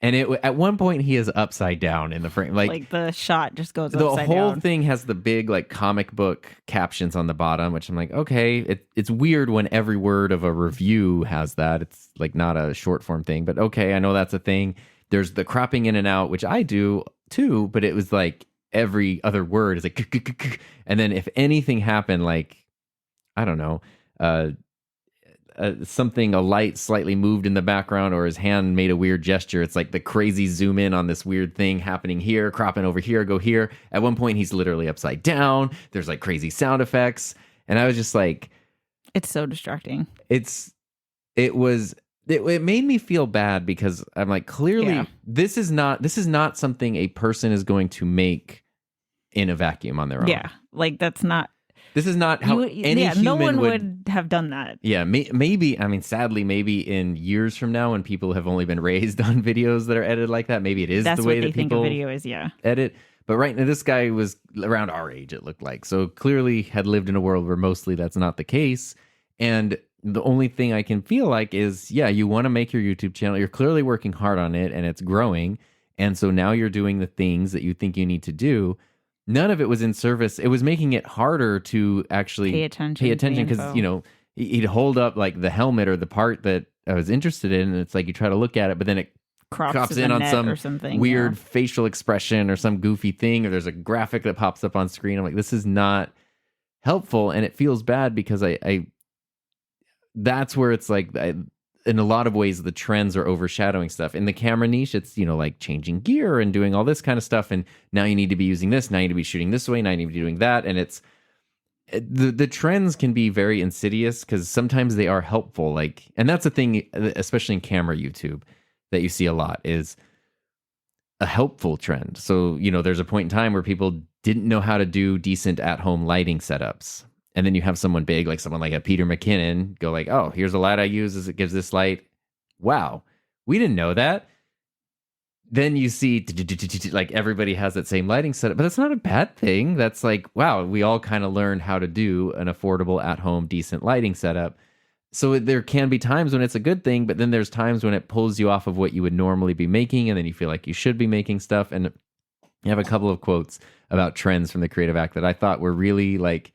And at one point he is upside down in the frame. Like the shot just goes the upside whole down. thing has the big like comic book captions on the bottom, which I'm like, okay, it's weird when every word of a review has that. It's like not a short form thing, but okay, I know that's a thing. There's the cropping in and out, which I do too, but it was like every other word is like, and then if anything happened, like, I don't know, something, a light slightly moved in the background, or his hand made a weird gesture, it's like the crazy zoom in on this weird thing happening here, cropping over here, go here. At one point he's literally upside down, there's like crazy sound effects, and I was just like, it's so distracting. It made me feel bad, because I'm like, clearly this is not something a person is going to make in a vacuum on their own. Yeah, like this is not how any human no one would have done that. Yeah, maybe, I mean, sadly, maybe in years from now, when people have only been raised on videos that are edited like that, maybe it is That's the way what that they think people a video is, edit. But right now, this guy was around our age, it looked like. So clearly had lived in a world where mostly that's not the case. And the only thing I can feel like is, yeah, you want to make your YouTube channel. You're clearly working hard on it, and it's growing. And so now you're doing the things that you think you need to do. None of it was in service. It was making it harder to actually pay attention because, you know, he'd hold up like the helmet or the part that I was interested in, and it's like you try to look at it, but then it crops in on some weird facial expression or some goofy thing, or there's a graphic that pops up on screen. I'm like, this is not helpful, and it feels bad because I that's where it's like, in a lot of ways, the trends are overshadowing stuff. In the camera niche, it's, you know, like changing gear and doing all this kind of stuff. And now you need to be using this. Now you need to be shooting this way. Now you need to be doing that. And it's the trends can be very insidious, because sometimes they are helpful. Like, and that's the thing, especially in camera YouTube, that you see a lot is a helpful trend. So, you know, there's a point in time where people didn't know how to do decent at-home lighting setups. And then you have someone big, like someone like a Peter McKinnon, go like, oh, here's a light I use, as it gives this light. Wow, we didn't know that. Then you see like everybody has that same lighting setup, but that's not a bad thing. That's like, wow, we all kind of learned how to do an affordable at-home decent lighting setup. So there can be times when it's a good thing, but then there's times when it pulls you off of what you would normally be making, and then you feel like you should be making stuff. And you have a couple of quotes about trends from the Creative Act that I thought were really like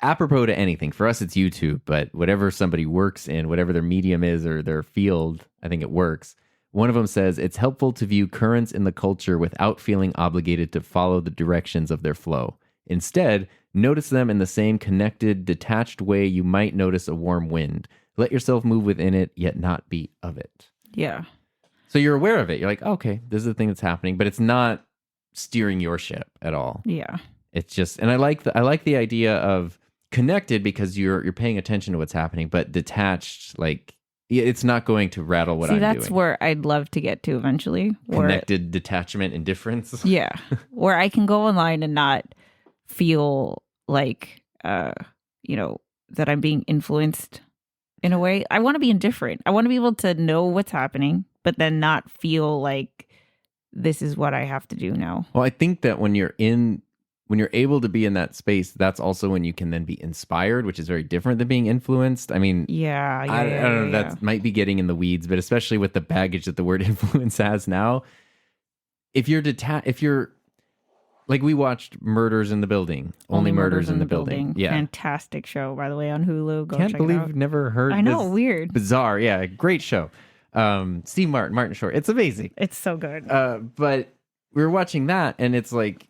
apropos to anything. For us, it's YouTube, but whatever somebody works in, whatever their medium is or their field, I think it works. One of them says, it's helpful to view currents in the culture without feeling obligated to follow the directions of their flow. Instead, notice them in the same connected, detached way you might notice a warm wind. Let yourself move within it, yet not be of it. Yeah. So you're aware of it. You're like, okay, this is the thing that's happening, but it's not steering your ship at all. Yeah. It's just, and I like the idea of connected, because you're paying attention to what's happening, but detached, like it's not going to rattle what I'm doing. That's where I'd love to get to eventually. Connected detachment, indifference. Yeah. Where I can go online and not feel like, you know, that I'm being influenced in a way. I want to be indifferent. I want to be able to know what's happening, but then not feel like this is what I have to do now. Well, I think that when you're able to be in that space, that's also when you can then be inspired, which is very different than being influenced. I mean, I don't know, that might be getting in the weeds, but especially with the baggage that the word influence has now, if you're like, we watched Murders in the Building, Only Murders in the Building. Yeah. Fantastic show, by the way, on Hulu. Go Can't check believe it out. I've never heard. I know, this. Weird. Bizarre. Yeah. Great show. Steve Martin Short. It's amazing. It's so good. But we were watching that, and it's like,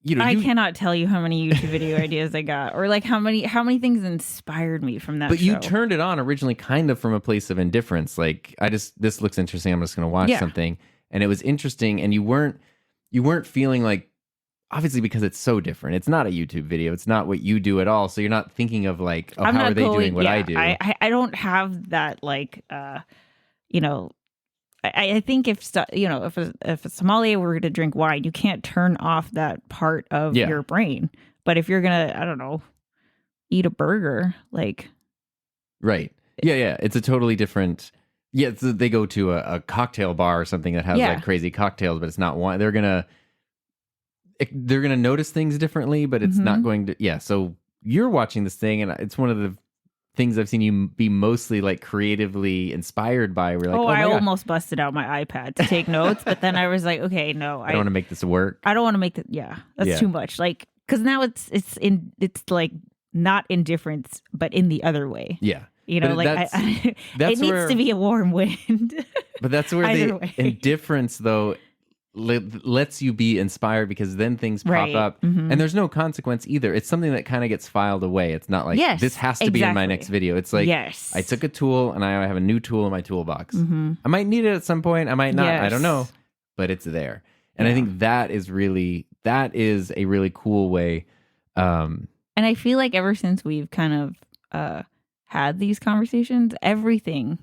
you know, I cannot tell you how many YouTube video ideas I got, or like how many things inspired me from that. But show. You turned it on originally kind of from a place of indifference. Like, this looks interesting, I'm just going to watch something. And it was interesting, and you weren't feeling like, obviously, because it's so different. It's not a YouTube video. It's not what you do at all. So you're not thinking of like, oh, how are they doing what I do? I don't have that, like, you know, I think if a sommelier were to drink wine, you can't turn off that part of your brain. But if you're gonna, I don't know, eat a burger, like, right, yeah, it's a totally different. Yeah, they go to a cocktail bar or something that has like crazy cocktails, but it's not wine. They're gonna notice things differently, but it's not going to. Yeah, so you're watching this thing, and it's one of the things I've seen you be mostly like creatively inspired by. We're like, I my God, almost busted out my iPad to take notes, but then I was like, okay, no, I don't want to make this work. I don't want to make that. Yeah, that's Yeah. too much. Like, because now it's like not indifference, but in the other way. Yeah. You know, But like it needs where- to be a warm wind. But that's where Either the way. indifference, though, lets you be inspired, because then things pop Right. up, and there's no consequence either. It's something that kind of gets filed away. It's not like, Yes, this has to be in my exactly. next video. It's like, Yes. I took a tool and I have a new tool in my toolbox. Mm-hmm. I might need it at some point. I might not. I Yes. don't know. But it's there. And I Yeah. think that is a really cool way. And I feel like ever since we've kind of had these conversations, everything,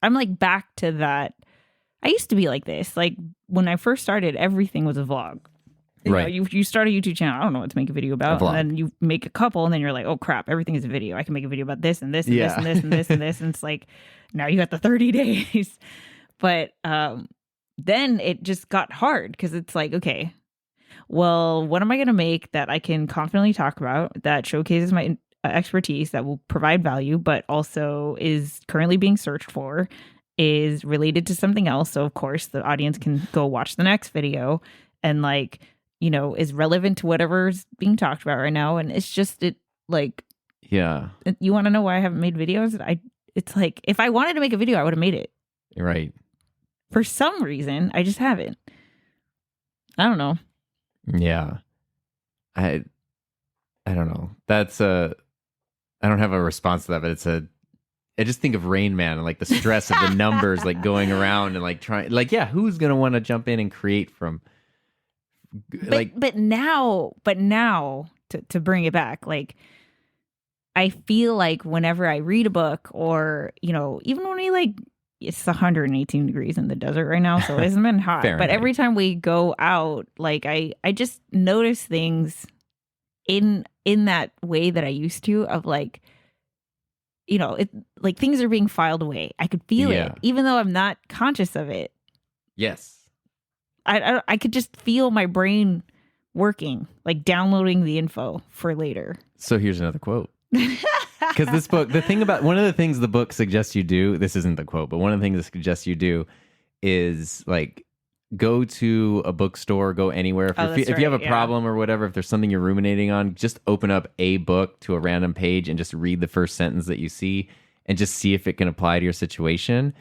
I'm like back to that. I used to be like this. Like when I first started, everything was a vlog. You Right. know, you start a YouTube channel. I don't know what to make a video about. A vlog. And then you make a couple, and then you're like, oh crap, everything is a video. I can make a video about this and this and Yeah. this and this and this and this. And it's like, now you got the 30 days. But then it just got hard, because it's like, okay, well, what am I going to make that I can confidently talk about, that showcases my expertise, that will provide value, but also is currently being searched for, is related to something else. So of course the audience can go watch the next video, and like, you know, is relevant to whatever's being talked about right now. And it's just, Yeah. you want to know why I haven't made videos? It's like, if I wanted to make a video, I would have made it. Right. For some reason, I just haven't. I don't know. Yeah. I don't know. I don't have a response to that, but I just think of Rain Man and like the stress of the numbers like going around and like trying, like, yeah, who's going to want to jump in and create from But now to bring it back, like, I feel like whenever I read a book, or, you know, even when we like, it's 118 degrees in the desert right now, so it hasn't been hot. But Fahrenheit. every time we go out, like I just notice things in that way that I used to, of like, you know, it like things are being filed away. I could feel Yeah. it, even though I'm not conscious of it. yes. I could just feel my brain working, like downloading the info for later. So here's another quote. Because this book, one of the things the book suggests you do, this isn't the quote, but one of the things it suggests you do is like, go to a bookstore, go anywhere. If you have a problem or whatever, if there's something you're ruminating on, just open up a book to a random page and just read the first sentence that you see, and just see if it can apply to your situation.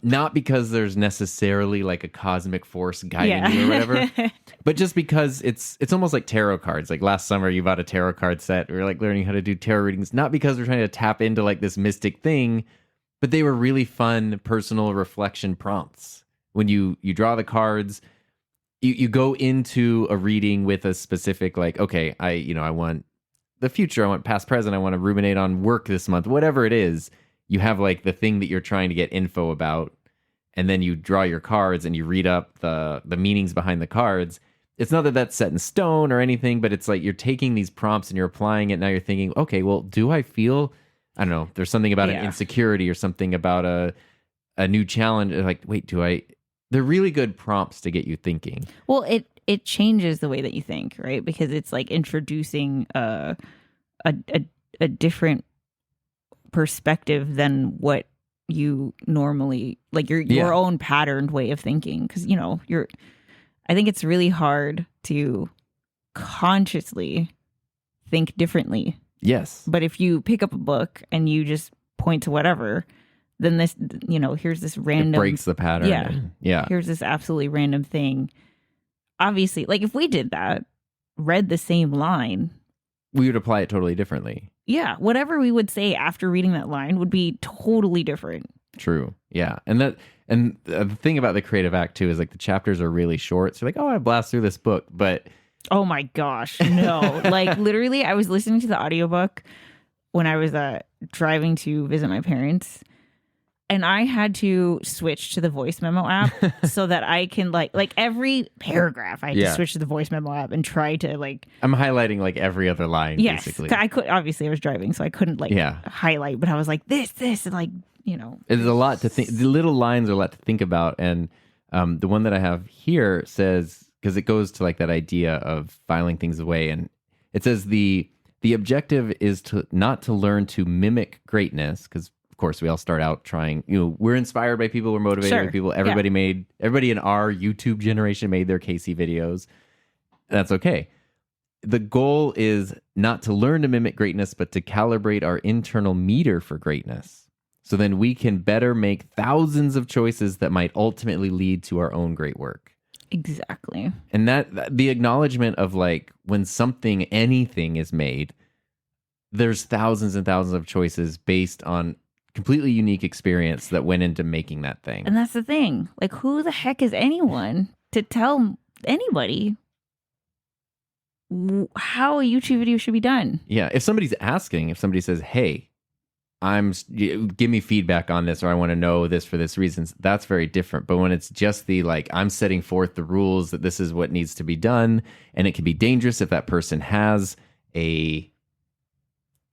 Not because there's necessarily like a cosmic force guiding you or whatever, but just because it's almost like tarot cards. Like last summer, you bought a tarot card set. We were like learning how to do tarot readings, not because we're trying to tap into like this mystic thing, but they were really fun personal reflection prompts. When you draw the cards, you go into a reading with a specific, like, okay, I want the future, I want past, present, I want to ruminate on work this month, whatever it is. You have like the thing that you're trying to get info about, and then you draw your cards and you read up the meanings behind the cards. It's not that that's set in stone or anything, but it's like you're taking these prompts and you're applying it. Now you're thinking, okay, well, do I feel, I don't know, there's something about an insecurity or something about a new challenge. Like, wait, they're really good prompts to get you thinking. Well, it changes the way that you think, right? Because it's like introducing a different perspective than what you normally, like your own patterned way of thinking. Because, you know, I think it's really hard to consciously think differently. Yes. But if you pick up a book and you just point to whatever, then this, you know, here's this random, it breaks the pattern. Yeah. Yeah. Here's this absolutely random thing. Obviously, like if we did that, read the same line, we would apply it totally differently. yeah, whatever we would say after reading that line would be totally different. True. Yeah. And the thing about the creative act too is like the chapters are really short. So you're like, oh, I blast through this book, but Oh my gosh, no. Like literally I was listening to the audiobook when I was driving to visit my parents, and I had to switch to the voice memo app so that I can like every paragraph I had to switch to the voice memo app and try to like, I'm highlighting like every other line. yes, basically. I could, obviously I was driving so I couldn't like highlight, but I was like this and like, you know, there's a lot to think. The little lines are a lot to think about. And the one that I have here says, because it goes to like that idea of filing things away, and it says the The objective is to not to learn to mimic greatness, because of course we all start out trying, we're inspired by people, we're motivated by people. Everybody in our YouTube generation made their Casey videos. That's okay. The goal is not to learn to mimic greatness, but to calibrate our internal meter for greatness. So then we can better make thousands of choices that might ultimately lead to our own great work. Exactly. And that the acknowledgement of like when anything is made, there's thousands and thousands of choices based on completely unique experience that went into making that thing. And that's the thing. Like, who the heck is anyone to tell anybody how a YouTube video should be done? Yeah. If somebody says, hey, give me feedback on this, or I want to know this for this reason, that's very different. But when it's just I'm setting forth the rules that this is what needs to be done, and it can be dangerous if that person has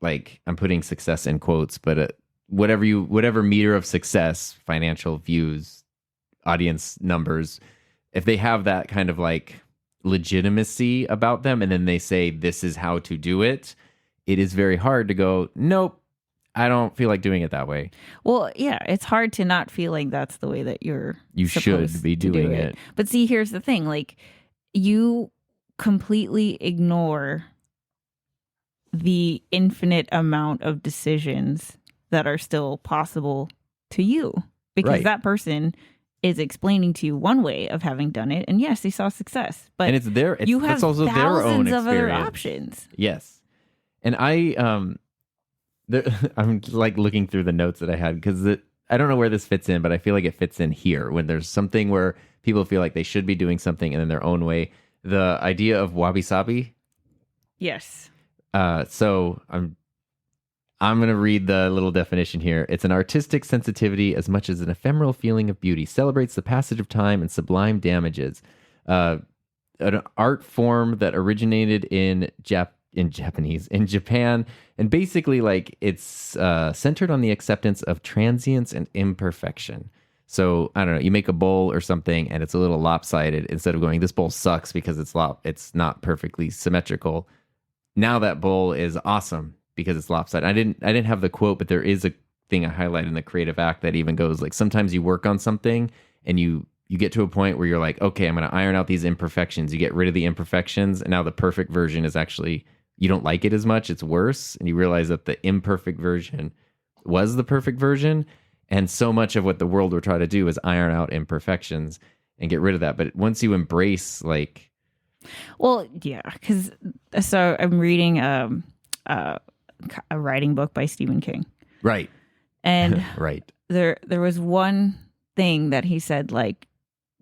I'm putting success in quotes, but whatever meter of success, financial views, audience numbers, if they have that kind of legitimacy about them, and then they say this is how to do it, it is very hard to go, nope, I don't feel like doing it that way. Well, yeah, it's hard to not feel like that's the way that you should be doing it. But see, here's the thing, you completely ignore the infinite amount of decisions that are still possible to you, because that person is explaining to you one way of having done it, and yes, they saw success, but and that's also their own experience. Of other options. Yes, and I'm looking through the notes that I had, because I don't know where this fits in, but I feel like it fits in here when there's something where people feel like they should be doing something in their own way. The idea of wabi-sabi. Yes. So I'm going to read the little definition here. It's an artistic sensitivity as much as an ephemeral feeling of beauty, celebrates the passage of time and sublime damages. An art form that originated in Japan, and basically it's centered on the acceptance of transience and imperfection. So I don't know, you make a bowl or something and it's a little lopsided, instead of going, this bowl sucks because it's not perfectly symmetrical. Now that bowl is awesome because it's lopsided. I didn't have the quote, but there is a thing I highlight in the creative act that even goes sometimes you work on something and you get to a point where you're like, okay, I'm going to iron out these imperfections. You get rid of the imperfections, and now the perfect version is actually, you don't like it as much, it's worse, and you realize that the imperfect version was the perfect version. And so much of what the world will try to do is iron out imperfections and get rid of that. But once you embrace well, yeah, because so I'm reading a writing book by Stephen King. Right. And right. There was one thing that he said,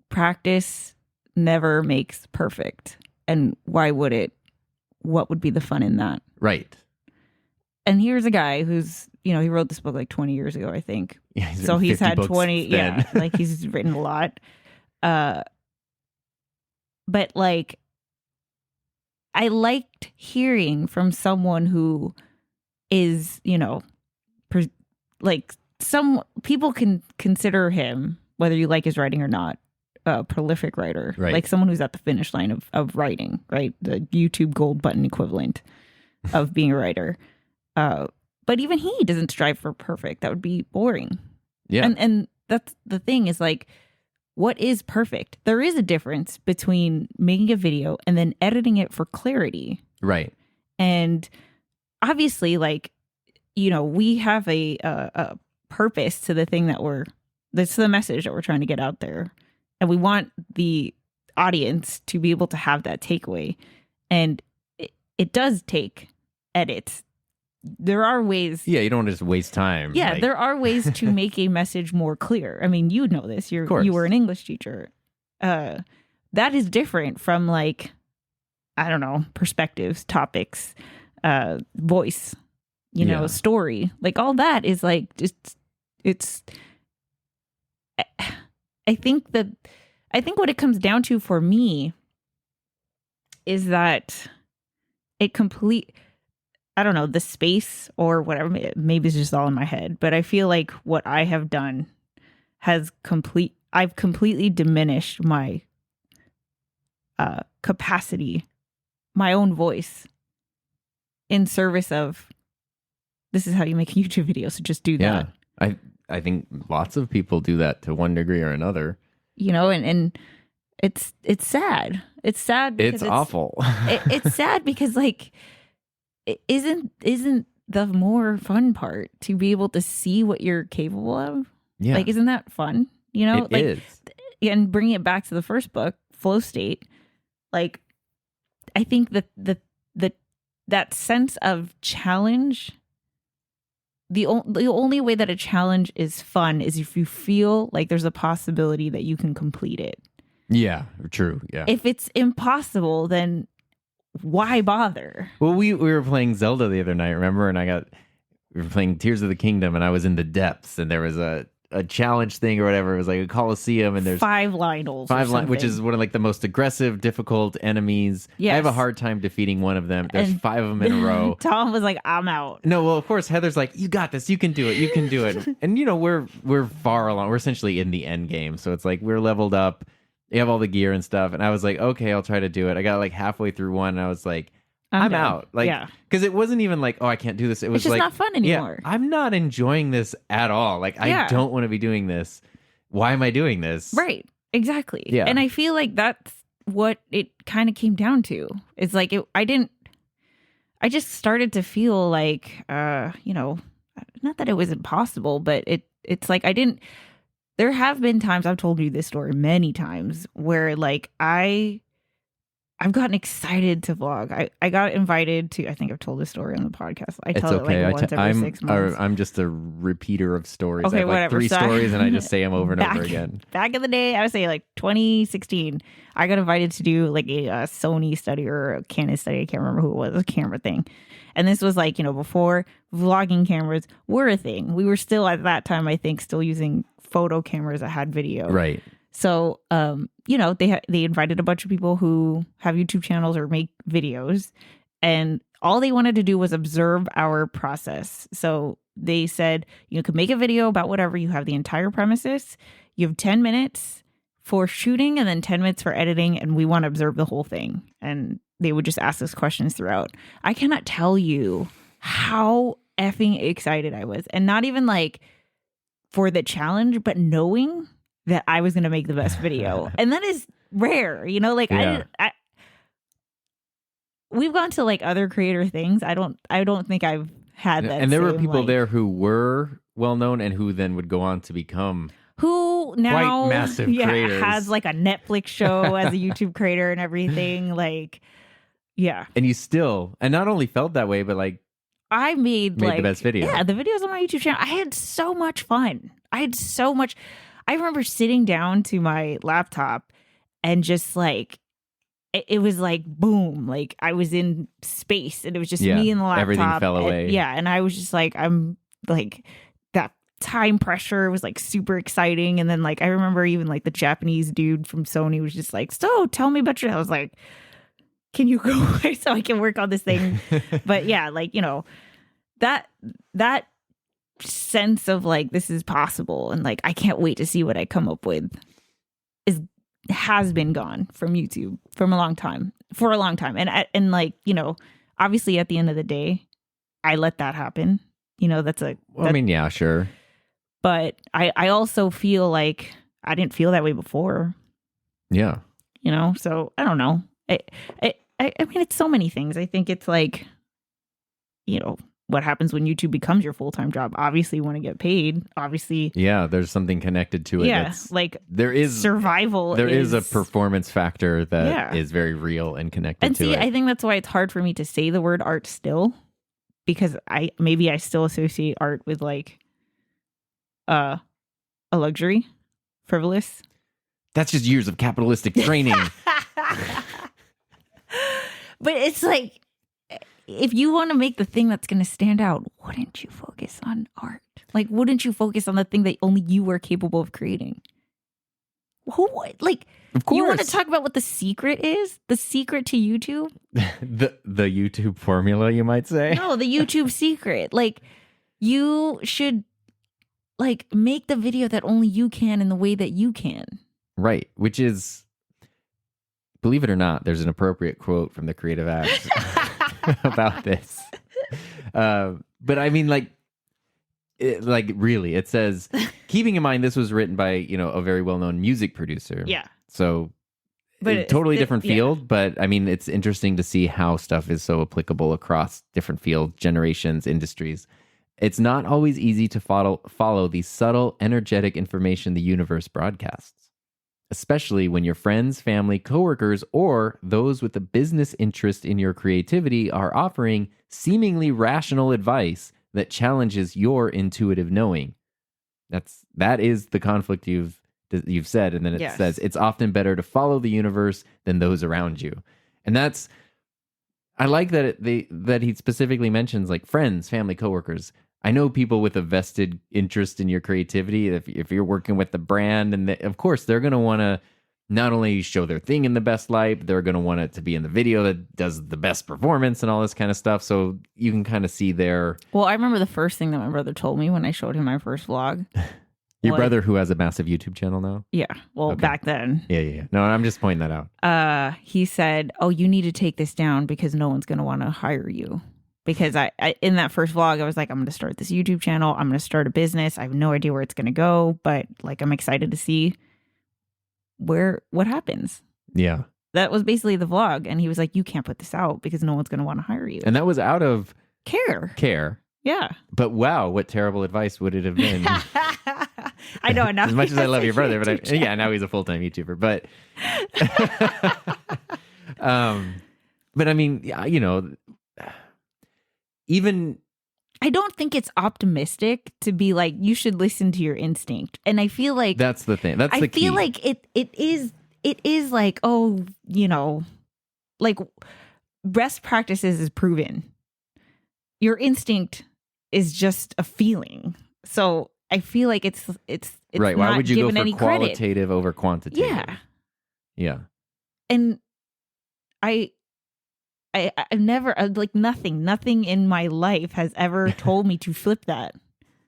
practice never makes perfect. And why would it? What would be the fun in that? Right. And here's a guy who's, he wrote this book 20 years ago, I think. Yeah, so he's had 20, then. yeah, he's written a lot. But I liked hearing from someone who is, some people can consider him, whether you like his writing or not, a prolific writer, right. Someone who's at the finish line of writing, right? The YouTube gold button equivalent of being a writer. But even he doesn't strive for perfect. That would be boring. Yeah. And that's the thing is what is perfect? There is a difference between making a video and then editing it for clarity. Right. And obviously, we have a purpose to the thing that's the message that we're trying to get out there. And we want the audience to be able to have that takeaway. And it does take edits. There are ways. Yeah, you don't want to just waste time. Yeah, there are ways to make a message more clear. I mean, you know this. You were an English teacher. That is different from I don't know, perspectives, topics, voice, story. All that is it's. I think what it comes down to for me is that I don't know, the space or whatever, maybe it's just all in my head, but I feel like what I have done I've completely diminished my capacity, my own voice in service of this is how you make a YouTube video, so just do that. I think lots of people do that to one degree or another. You know, and it's sad. It's sad because it's awful. It's sad because like isn't the more fun part to be able to see what you're capable of? Yeah. Like, isn't that fun? You know, it like is. And bringing it back to the first book, Flow State, like I think that sense of challenge, the only way that a challenge is fun is if you feel like there's a possibility that you can complete it. Yeah, true. Yeah. If it's impossible, then why bother? Well, we were playing Zelda the other night, remember? And we were playing Tears of the Kingdom, and I was in the depths, and there was a challenge thing or whatever. It was like a Coliseum, and there's 5 Lionels, which is one of like the most aggressive, difficult enemies. Yes. I have a hard time defeating one of them. There's 5 of them in a row. Tom was like, I'm out. No, well, of course, Heather's like, you got this. You can do it. You can do it. And you know, we're far along. We're essentially in the end game, so it's like we're leveled up. You have all the gear and stuff. And I was like, okay, I'll try to do it. I got like halfway through one, and I was like, I'm out. Like, because it wasn't even like, oh, I can't do this. It was it's just like, not fun anymore. Yeah, I'm not enjoying this at all. Like, I don't want to be doing this. Why am I doing this? Right. Exactly. Yeah. And I feel like that's what it kind of came down to. It's like, I just started to feel like, you know, not that it was impossible, but it's like there have been times, I've told you this story many times, where like I've gotten excited to vlog. I got invited to, I think I've told this story on the podcast. I tell it like once every 6 months. I'm just a repeater of stories. Okay, I have like whatever. 3 stories and I just say them over and over again. Back in the day, I would say like 2016, I got invited to do like a Sony study or a Canon study. I can't remember who it was, a camera thing. And this was like, you know, before vlogging cameras were a thing. We were still at that time, I think, still using photo cameras that had video. Right. So, you know, they invited a bunch of people who have YouTube channels or make videos, and all they wanted to do was observe our process. So they said, you could make a video about whatever. You have the entire premises. You have 10 minutes for shooting and then 10 minutes for editing, and we want to observe the whole thing. And they would just ask us questions throughout. I cannot tell you how effing excited I was, and not even like for the challenge, but knowing that I was going to make the best video. And that is rare, you know, like I we've gone to like other creator things. I don't think I've had that. And there were people there who were well known and who then would go on to become who now quite massive creators. Has like a Netflix show as a YouTube creator and everything. Like, yeah. And you still, and not only felt that way, but like I made like the best video. Yeah, the videos on my YouTube channel. I had so much fun. I remember sitting down to my laptop and just like, it was like, boom, like I was in space and it was just me and the laptop. Everything fell away. And I was just like, I'm like, that time pressure was like super exciting. And then like, I remember even like the Japanese dude from Sony was just like, so tell me about I was like, can you go away so I can work on this thing? But yeah, like, you know, that sense of like this is possible and like I can't wait to see what I come up with has been gone from YouTube for a long time, and like, you know, obviously at the end of the day I let that happen, you know. I mean, yeah, sure, but I also feel like I didn't feel that way before, you know. So I don't know, I mean, it's so many things. I think it's like, you know, what happens when YouTube becomes your full-time job. Obviously you want to get paid. Obviously. Yeah, there's something connected to it. Yeah, like there is survival. There is a performance factor that is very real and connected to it. I think that's why it's hard for me to say the word art still, because I still associate art with like a luxury, frivolous. That's just years of capitalistic training. But it's like, if you want to make the thing that's going to stand out, wouldn't you focus on art? Like, wouldn't you focus on the thing that only you are capable of creating? Who would? Like, of course. You want to talk about what the secret is? The secret to YouTube? the YouTube formula, you might say? No, the YouTube secret. Like, you should, like, make the video that only you can in the way that you can. Right, which is, believe it or not, there's an appropriate quote from the Creative Acts about this. But I mean, like, really, it says, keeping in mind this was written by, a very well-known music producer. Yeah. So, But a totally different field. But I mean, it's interesting to see how stuff is so applicable across different fields, generations, industries. It's not always easy to follow the subtle, energetic information the universe broadcasts, especially when your friends, family, coworkers, or those with a business interest in your creativity are offering seemingly rational advice that challenges your intuitive knowing. That is the conflict you've said, and then it says it's often better to follow the universe than those around you. And I like that that he specifically mentions like friends, family, coworkers. I know people with a vested interest in your creativity. If you're working with the brand, and of course they're going to want to not only show their thing in the best light, but they're going to want it to be in the video that does the best performance and all this kind of stuff. So you can kind of see their... Well, I remember the first thing that my brother told me when I showed him my first vlog. Your brother who has a massive YouTube channel now? Yeah. Well, back then. Yeah. No, I'm just pointing that out. He said, "Oh, you need to take this down because no one's going to want to hire you." Because I in that first vlog, I was like, I'm going to start this YouTube channel. I'm going to start a business. I have no idea where it's going to go, but like, I'm excited to see what happens. Yeah. That was basically the vlog. And he was like, you can't put this out because no one's going to want to hire you. And that was out of care. Yeah. But wow, what terrible advice would it have been? I know. Now as much as I love your brother, but now he's a full-time YouTuber. But, but I mean, even I don't think it's optimistic to be like, you should listen to your instinct. And I feel like that's the thing. That's the key. I feel like it is like, oh, like best practices is proven. Your instinct is just a feeling. So I feel like it's right. Why would you go for qualitative credit over quantitative? Yeah. Yeah. And I've never like nothing in my life has ever told me to flip that.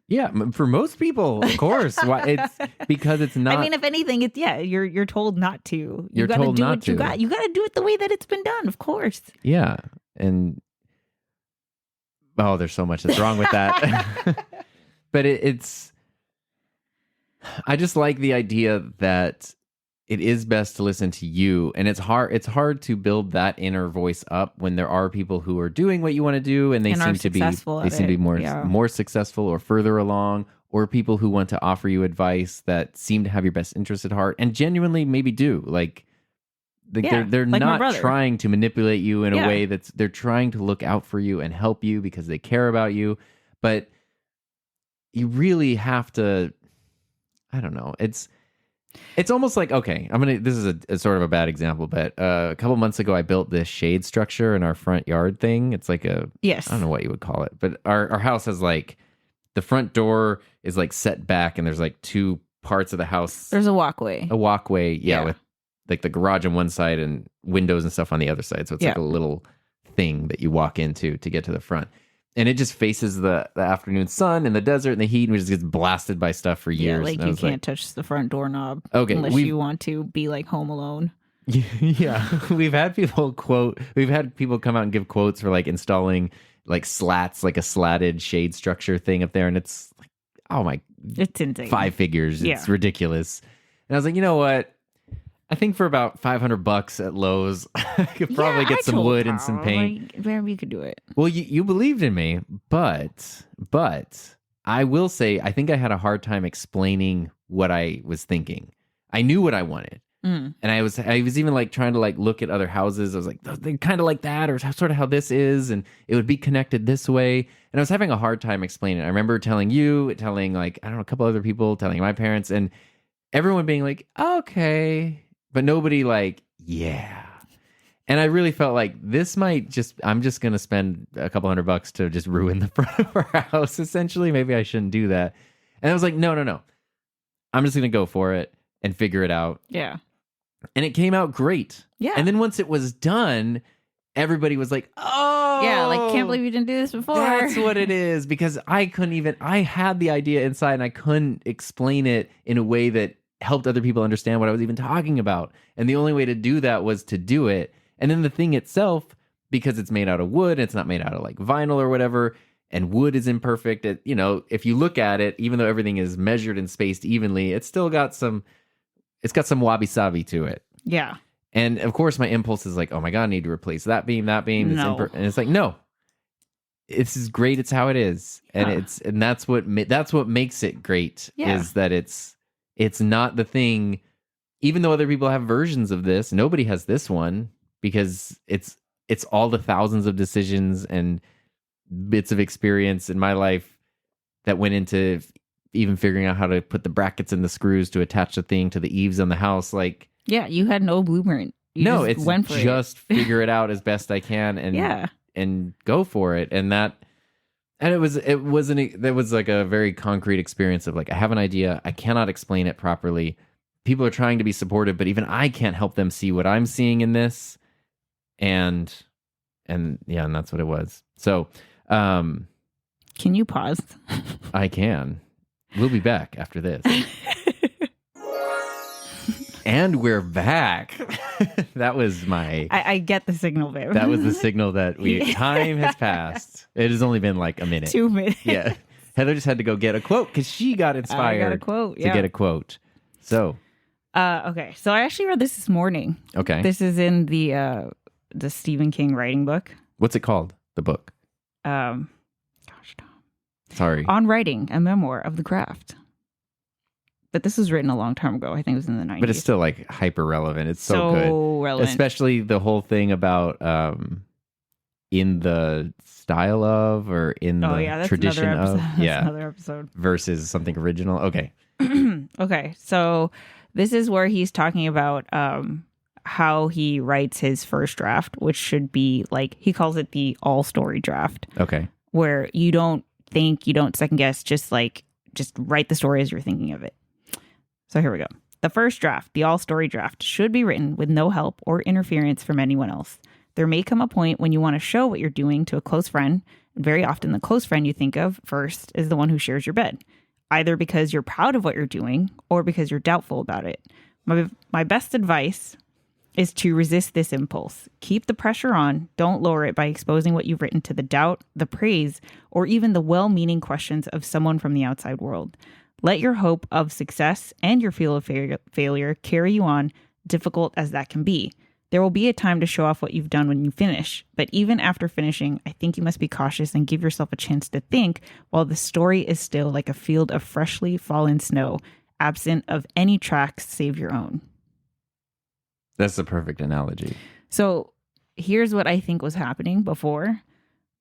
Yeah, for most people, of course. Why? It's because it's not. I mean, if anything, it's you're told not to. You're told not to. You got to do it the way that it's been done, of course. Yeah, and there's so much that's wrong with that. But it's. I just like the idea that it is best to listen to you, and it's hard to build that inner voice up when there are people who are doing what you want to do and they seem to be more successful or further along, or people who want to offer you advice that seem to have your best interest at heart and genuinely maybe do they're like not trying to manipulate you in a way they're trying to look out for you and help you because they care about you. But you really have to, I don't know, it's almost like, okay, this is a sort of a bad example, but a couple months ago, I built this shade structure in our front yard thing. It's like I don't know what you would call it, but our house has like, the front door is like set back and there's like two parts of the house. There's a walkway. With like the garage on one side and windows and stuff on the other side. So it's like a little thing that you walk into to get to the front. And it just faces the afternoon sun and the desert and the heat, and it just gets blasted by stuff for years. Yeah, like you can't touch the front doorknob unless you want to be like Home Alone. Yeah, we've had people come out and give quotes for like installing like slats, like a slatted shade structure thing up there, and it's like, oh my, it's insane. 5 figures. It's ridiculous. And I was like, you know what? I think for about $500 at Lowe's, I could probably get some wood and some paint. Wherever you could do it. Well, you believed in me, but I will say I think I had a hard time explaining what I was thinking. I knew what I wanted, and I was even like trying to like look at other houses. I was like, they're kind of like that, or sort of how this is, and it would be connected this way. And I was having a hard time explaining it. I remember telling like, I don't know, a couple other people, telling my parents, and everyone being like, okay. But nobody like, yeah. And I really felt like I'm just going to spend a couple $100 to just ruin the front of our house, essentially. Maybe I shouldn't do that. And I was like, no. I'm just going to go for it and figure it out. Yeah. And it came out great. Yeah. And then once it was done, everybody was like, oh. Yeah, like, can't believe you didn't do this before. That's what it is. Because I had the idea inside and I couldn't explain it in a way that helped other people understand what I was even talking about. And the only way to do that was to do it. And then the thing itself, because it's made out of wood, it's not made out of like vinyl or whatever, and wood is imperfect. If you look at it, even though everything is measured and spaced evenly, it's got some wabi-sabi to it. Yeah. And of course, my impulse is like, oh my God, I need to replace that beam. No. And it's like, no, this is great. It's how it is. And that's what makes it great is that it's not the thing, even though other people have versions of this, nobody has this one because it's all the thousands of decisions and bits of experience in my life that went into even figuring out how to put the brackets and the screws to attach the thing to the eaves on the house. Like, yeah, you had no blueprint. It's just figure it out as best I can and go for it. And it was like a very concrete experience of like, I have an idea. I cannot explain it properly. People are trying to be supportive, but even I can't help them see what I'm seeing in this. And that's what it was. So, can you pause? I can. We'll be back after this. And we're back. That was I get the signal, babe. That was the signal that time has passed. It has only been like a minute. 2 minutes. Yeah. Heather just had to go get a quote because she got inspired I got a quote, to get a quote. So. Okay. So I actually read this morning. Okay. This is in the Stephen King writing book. What's it called? The book? Gosh, Tom. Sorry. On Writing, a Memoir of the Craft. But this was written a long time ago. I think it was in the 90s. But it's still like hyper relevant. It's so good. Relevant. Especially the whole thing about in the style of or in the tradition of. That's another episode. Versus something original. Okay. Okay. So this is where he's talking about how he writes his first draft, which should be like, he calls it the all story draft. Okay. Where you don't think, you don't second guess, just write the story as you're thinking of it. So here we go. The first draft, the all-story draft, should be written with no help or interference from anyone else. There may come a point when you want to show what you're doing to a close friend, and very often the close friend you think of first is the one who shares your bed, either because you're proud of what you're doing or because you're doubtful about it. My best advice is to resist this impulse. Keep the pressure on. Don't lower it by exposing what you've written to the doubt, the praise, or even the well-meaning questions of someone from the outside world. Let your hope of success and your fear of failure carry you on, difficult as that can be. There will be a time to show off what you've done when you finish, but even after finishing, I think you must be cautious and give yourself a chance to think while the story is still like a field of freshly fallen snow, absent of any tracks save your own. That's the perfect analogy. So here's what I think was happening before.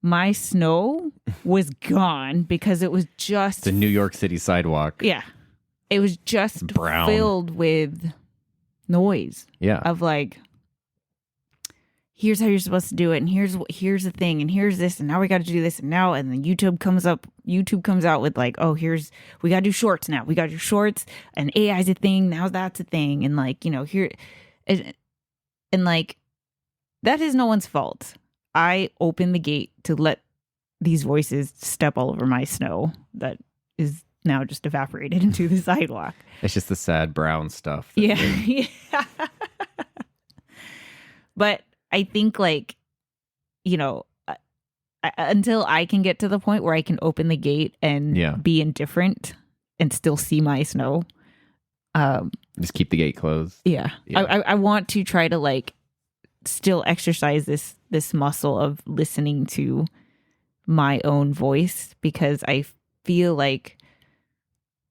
My snow was gone because it was just... The New York City sidewalk. Yeah. It was just brown, filled with noise. Yeah. Of like, here's how you're supposed to do it, and here's the thing, and here's this, and now we got to do this, and then YouTube comes out with like, oh, we got to do shorts now. We got to do shorts, and AI's a thing, now that's a thing, and like, here... And like, that is no one's fault. I opened the gate to let these voices step all over my snow that is now just evaporated into the sidewalk. It's just the sad brown stuff. Yeah. But I think like, until I can get to the point where I can open the gate and be indifferent and still see my snow. Just keep the gate closed. Yeah. I want to try to like still exercise this muscle of listening to my own voice, because I feel like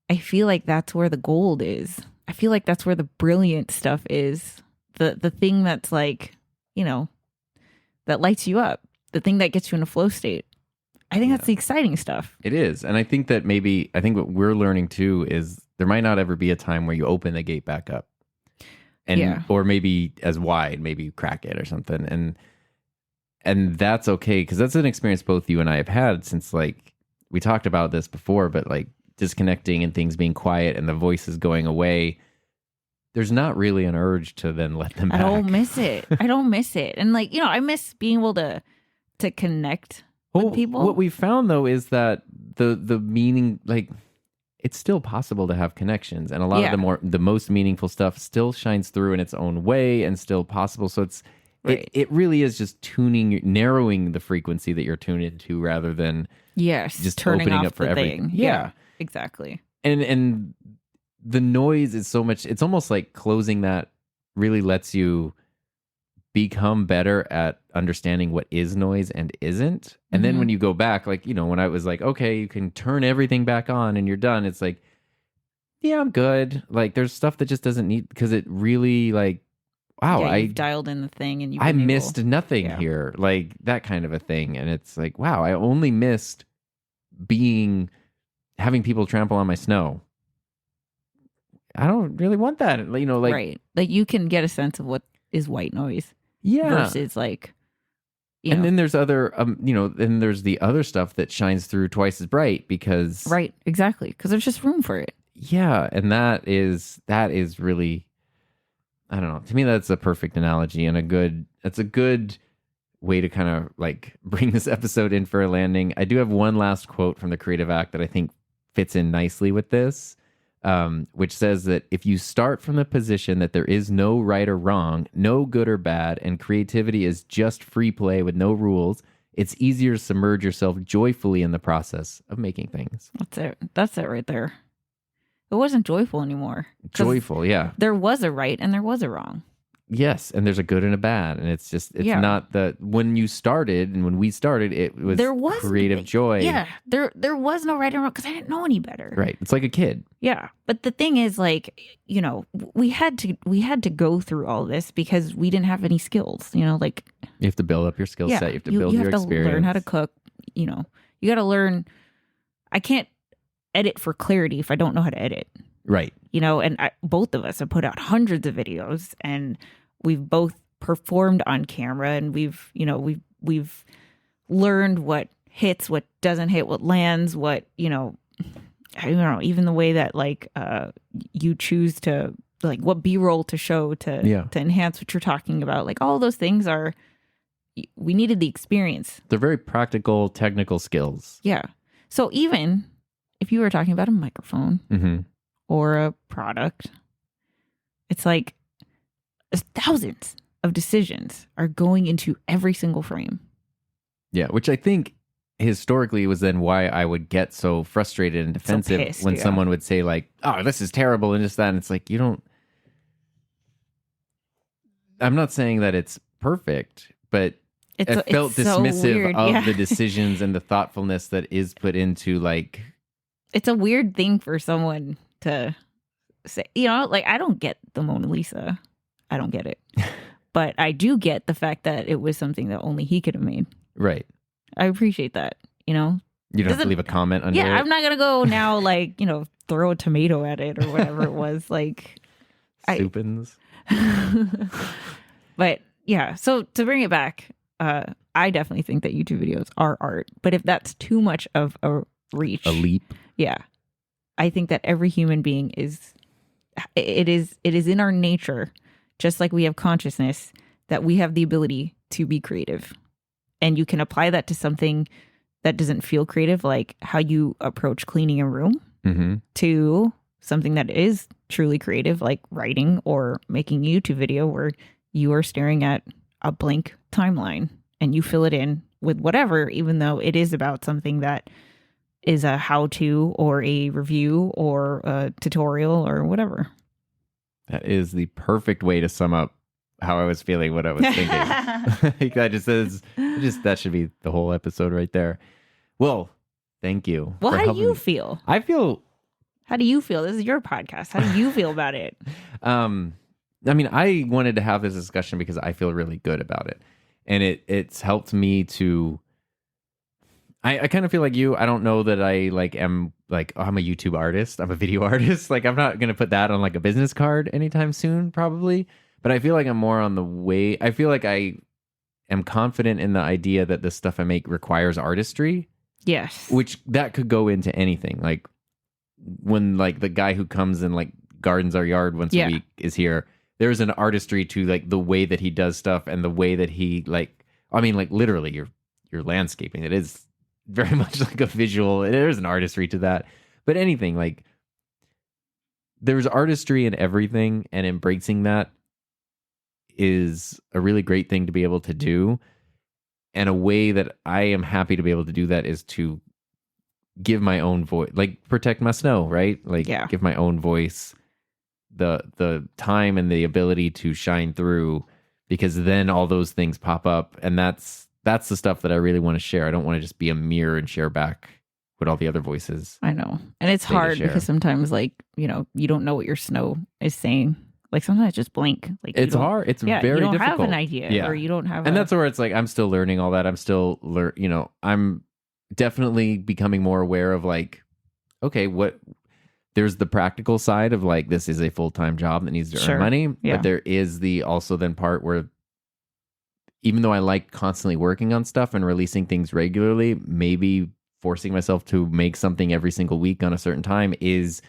that's where the gold is. I feel like that's where the brilliant stuff is. The thing that's like, that lights you up, the thing that gets you in a flow state. I think that's the exciting stuff. It is. And I think that I think what we're learning too is there might not ever be a time where you open the gate back up. Or maybe as wide, maybe you crack it or something. And that's okay, because that's an experience both you and I have had since, like, we talked about this before, but like disconnecting and things being quiet and the voices going away, there's not really an urge to then let them back. I don't miss it. And like, I miss being able to connect with people. What we found though is that the meaning, like, it's still possible to have connections, and a lot of the most meaningful stuff still shines through in its own way and still possible. So Right. It really is just narrowing the frequency that you're tuned into rather than Yes. just turning opening off up for the everything. thing. Yeah. Exactly. And the noise is so much, it's almost like closing that really lets you become better at understanding what is noise and isn't. And then when you go back, like, when I was like, okay, you can turn everything back on and you're done, it's like, yeah, I'm good. Like, there's stuff that just doesn't need, because it really, like, wow, Yeah, you've dialed in the thing and I missed nothing here, like that kind of a thing. And it's like, wow, I only missed having people trample on my snow. I don't really want that, like right. Like you can get a sense of what is white noise. Yeah. Versus like, and then there's other, then there's the other stuff that shines through twice as bright because. Right. Exactly. Because there's just room for it. Yeah. And that is really, I don't know. To me, that's a perfect analogy and that's a good way to kind of like bring this episode in for a landing. I do have one last quote from the Creative Act that I think fits in nicely with this. Which says that if you start from the position that there is no right or wrong, no good or bad, and creativity is just free play with no rules, it's easier to submerge yourself joyfully in the process of making things. That's it right there. It wasn't joyful anymore. Joyful, yeah. There was a right and there was a wrong. Yes, and there's a good and a bad, and it's not when you started and when we started, it was creative joy. Yeah, there was no right and wrong because I didn't know any better. Right, it's like a kid. Yeah, but the thing is, like, we had to go through all this because we didn't have any skills. Like you have to build up your skill set. You have to build your experience. You have to learn how to cook. You got to learn. I can't edit for clarity if I don't know how to edit. Right. And both of us have put out hundreds of videos and we've both performed on camera and we've learned what hits, what doesn't hit, what lands, what, I don't know, even the way that like you choose to like what B-roll to show to enhance what you're talking about. Like all those things we needed the experience. They're very practical, technical skills. Yeah. So even if you were talking about a microphone or a product, it's like thousands of decisions are going into every single frame. Yeah, which I think historically was then why I would get so frustrated and defensive pissed, when someone would say like, oh, this is terrible and just that. And it's like, I'm not saying that it's perfect, but it felt dismissive of the decisions and the thoughtfulness that is put into like. It's a weird thing for someone to say, like I don't get the Mona Lisa. I don't get it. But I do get the fact that it was something that only he could have made. Right. I appreciate that, You don't have to leave a comment under it. Yeah, I'm not going to go now, like, throw a tomato at it or whatever it was. Like, Soupins. But, yeah, so to bring it back, I definitely think that YouTube videos are art. But if that's too much of a reach. A leap. Yeah. I think that every human being is in our nature, just like we have consciousness, that we have the ability to be creative. And you can apply that to something that doesn't feel creative, like how you approach cleaning a room, to something that is truly creative, like writing or making a YouTube video where you are staring at a blank timeline and you fill it in with whatever, even though it is about something that is a how-to or a review or a tutorial or whatever. That is the perfect way to sum up how I was feeling, what I was thinking. That should be the whole episode right there. Well, thank you. Well, how do you feel? How do you feel? This is your podcast. How do you feel about it? I mean, I wanted to have this discussion because I feel really good about it. And it's helped me to... I kind of feel like you. I don't know that I am I'm a YouTube artist. I'm a video artist. Like, I'm not going to put that on like a business card anytime soon, probably. But I feel like I'm more on the way. I feel like I am confident in the idea that the stuff I make requires artistry. Yes. Which that could go into anything. Like when like the guy who comes and like gardens our yard once a week is here. There's an artistry to like the way that he does stuff and the way that he literally your landscaping. It is very much like a visual. There's an artistry to that. But anything, like there's artistry in everything, and embracing that is a really great thing to be able to do. And a way that I am happy to be able to do that is to give my own voice, like protect my snow, right? Like give my own voice the time and the ability to shine through, because then all those things pop up, and that's the stuff that I really want to share. I don't want to just be a mirror and share back what all the other voices. I know. And it's hard because sometimes, like, you know, you don't know what your snow is saying. Like sometimes it's just blank. Like it's hard. It's very difficult. You don't have an idea, or you don't have. And that's where it's like I'm still learning all that. I'm still I'm definitely becoming more aware of like, okay, there's the practical side of like this is a full-time job that needs to earn money, but there is the also then part where even though I like constantly working on stuff and releasing things regularly, maybe forcing myself to make something every single week on a certain time is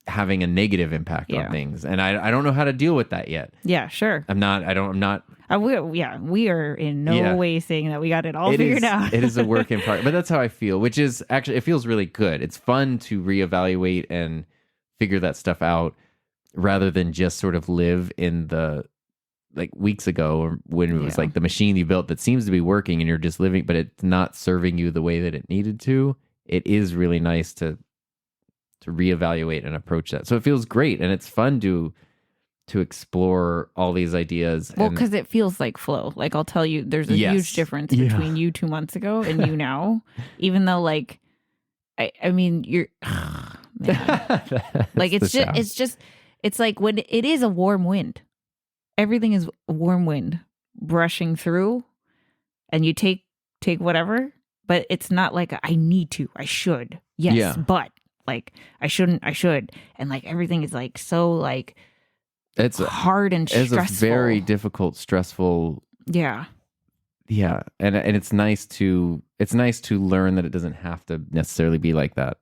having a negative impact on things. And I don't know how to deal with that yet. Yeah, sure. I'm not. We are in no way saying that we got it all figured out. It is a work in progress, but that's how I feel, which is actually, it feels really good. It's fun to reevaluate and figure that stuff out rather than just sort of live in the, like weeks ago or when it was like the machine you built that seems to be working and you're just living, but it's not serving you the way that it needed to. It is really nice to reevaluate and approach that. So it feels great, and it's fun to explore all these ideas. Well, because it feels like flow. Like I'll tell you, there's a huge difference between you 2 months ago and you now. Even though, like, I mean, you're man. Like it's like when it is a warm wind. Everything is a warm wind brushing through, and you take whatever, but it's not like I need to, I should, but like I shouldn't, I should, and like everything is like so like it's hard and stressful. It's a very difficult, stressful. Yeah, and it's nice to learn that it doesn't have to necessarily be like that,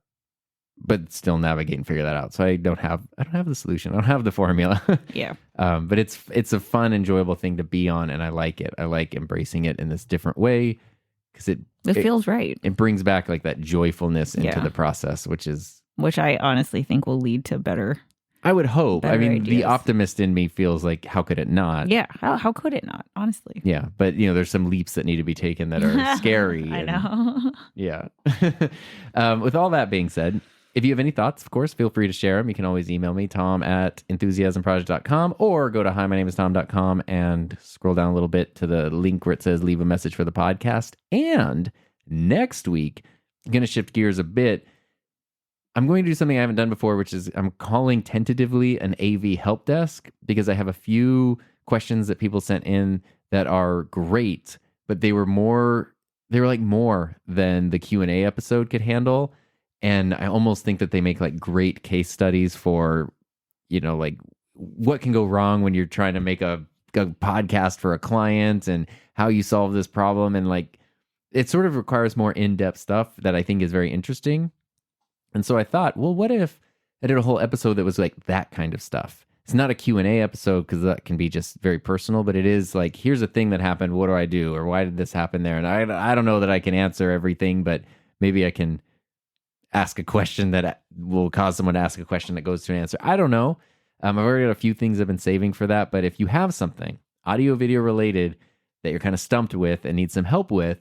but still navigate and figure that out. So I don't have the solution. I don't have the formula. But it's a fun, enjoyable thing to be on, and I like it. I like embracing it in this different way because it feels right. It brings back like that joyfulness into the process, which I honestly think will lead to better. I would hope. I mean, ideas. The optimist in me feels like, how could it not? Yeah, how could it not? Honestly. Yeah, but there's some leaps that need to be taken that are scary. I know. Yeah. With all that being said, if you have any thoughts, of course, feel free to share them. You can always email me, tom@enthusiasmproject.com, or go to himynameistom.com and scroll down a little bit to the link where it says leave a message for the podcast. And next week, I'm going to shift gears a bit. I'm going to do something I haven't done before, which is I'm calling tentatively an AV help desk, because I have a few questions that people sent in that are great, but they were more than the Q&A episode could handle. And I almost think that they make like great case studies for, like what can go wrong when you're trying to make a podcast for a client and how you solve this problem. And like, it sort of requires more in-depth stuff that I think is very interesting. And so I thought, well, what if I did a whole episode that was like that kind of stuff? It's not a Q&A episode because that can be just very personal, but it is like, here's a thing that happened. What do I do? Or why did this happen there? And I don't know that I can answer everything, but maybe I can ask a question that will cause someone to ask a question that goes to an answer. I don't know. I've already got a few things I've been saving for that, but if you have something audio video related that you're kind of stumped with and need some help with,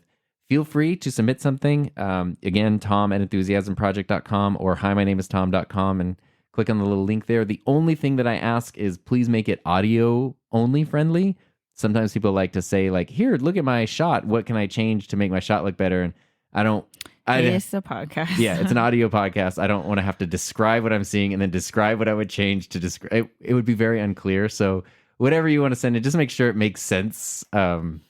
feel free to submit something. Again, tom@enthusiasmproject.com or himynameistom.com, and click on the little link there. The only thing that I ask is please make it audio only friendly. Sometimes people like to say like, here, look at my shot. What can I change to make my shot look better? And it's a podcast. Yeah, it's an audio podcast. I don't want to have to describe what I'm seeing and then describe what I would change to describe. It would be very unclear. So whatever you want to send it, just make sure it makes sense in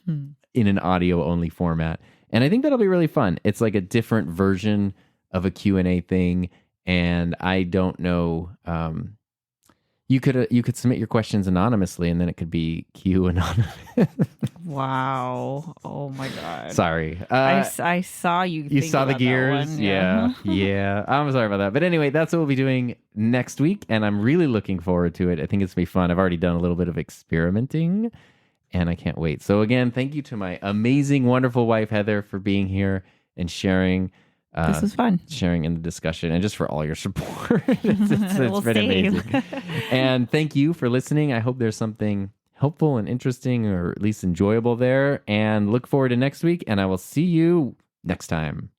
an audio only format. And I think that'll be really fun. It's like a different version of a Q&A thing. And I don't know. You could submit your questions anonymously, and then it could be Q anonymous. Wow! Oh my God! Sorry, I saw you. You saw the gears, yeah. I'm sorry about that, but anyway, that's what we'll be doing next week, and I'm really looking forward to it. I think it's gonna be fun. I've already done a little bit of experimenting, and I can't wait. So again, thank you to my amazing, wonderful wife Heather for being here and sharing. This was fun. Sharing in the discussion, and just for all your support. It's been amazing. And thank you for listening. I hope there's something helpful and interesting, or at least enjoyable there. And look forward to next week. And I will see you next time.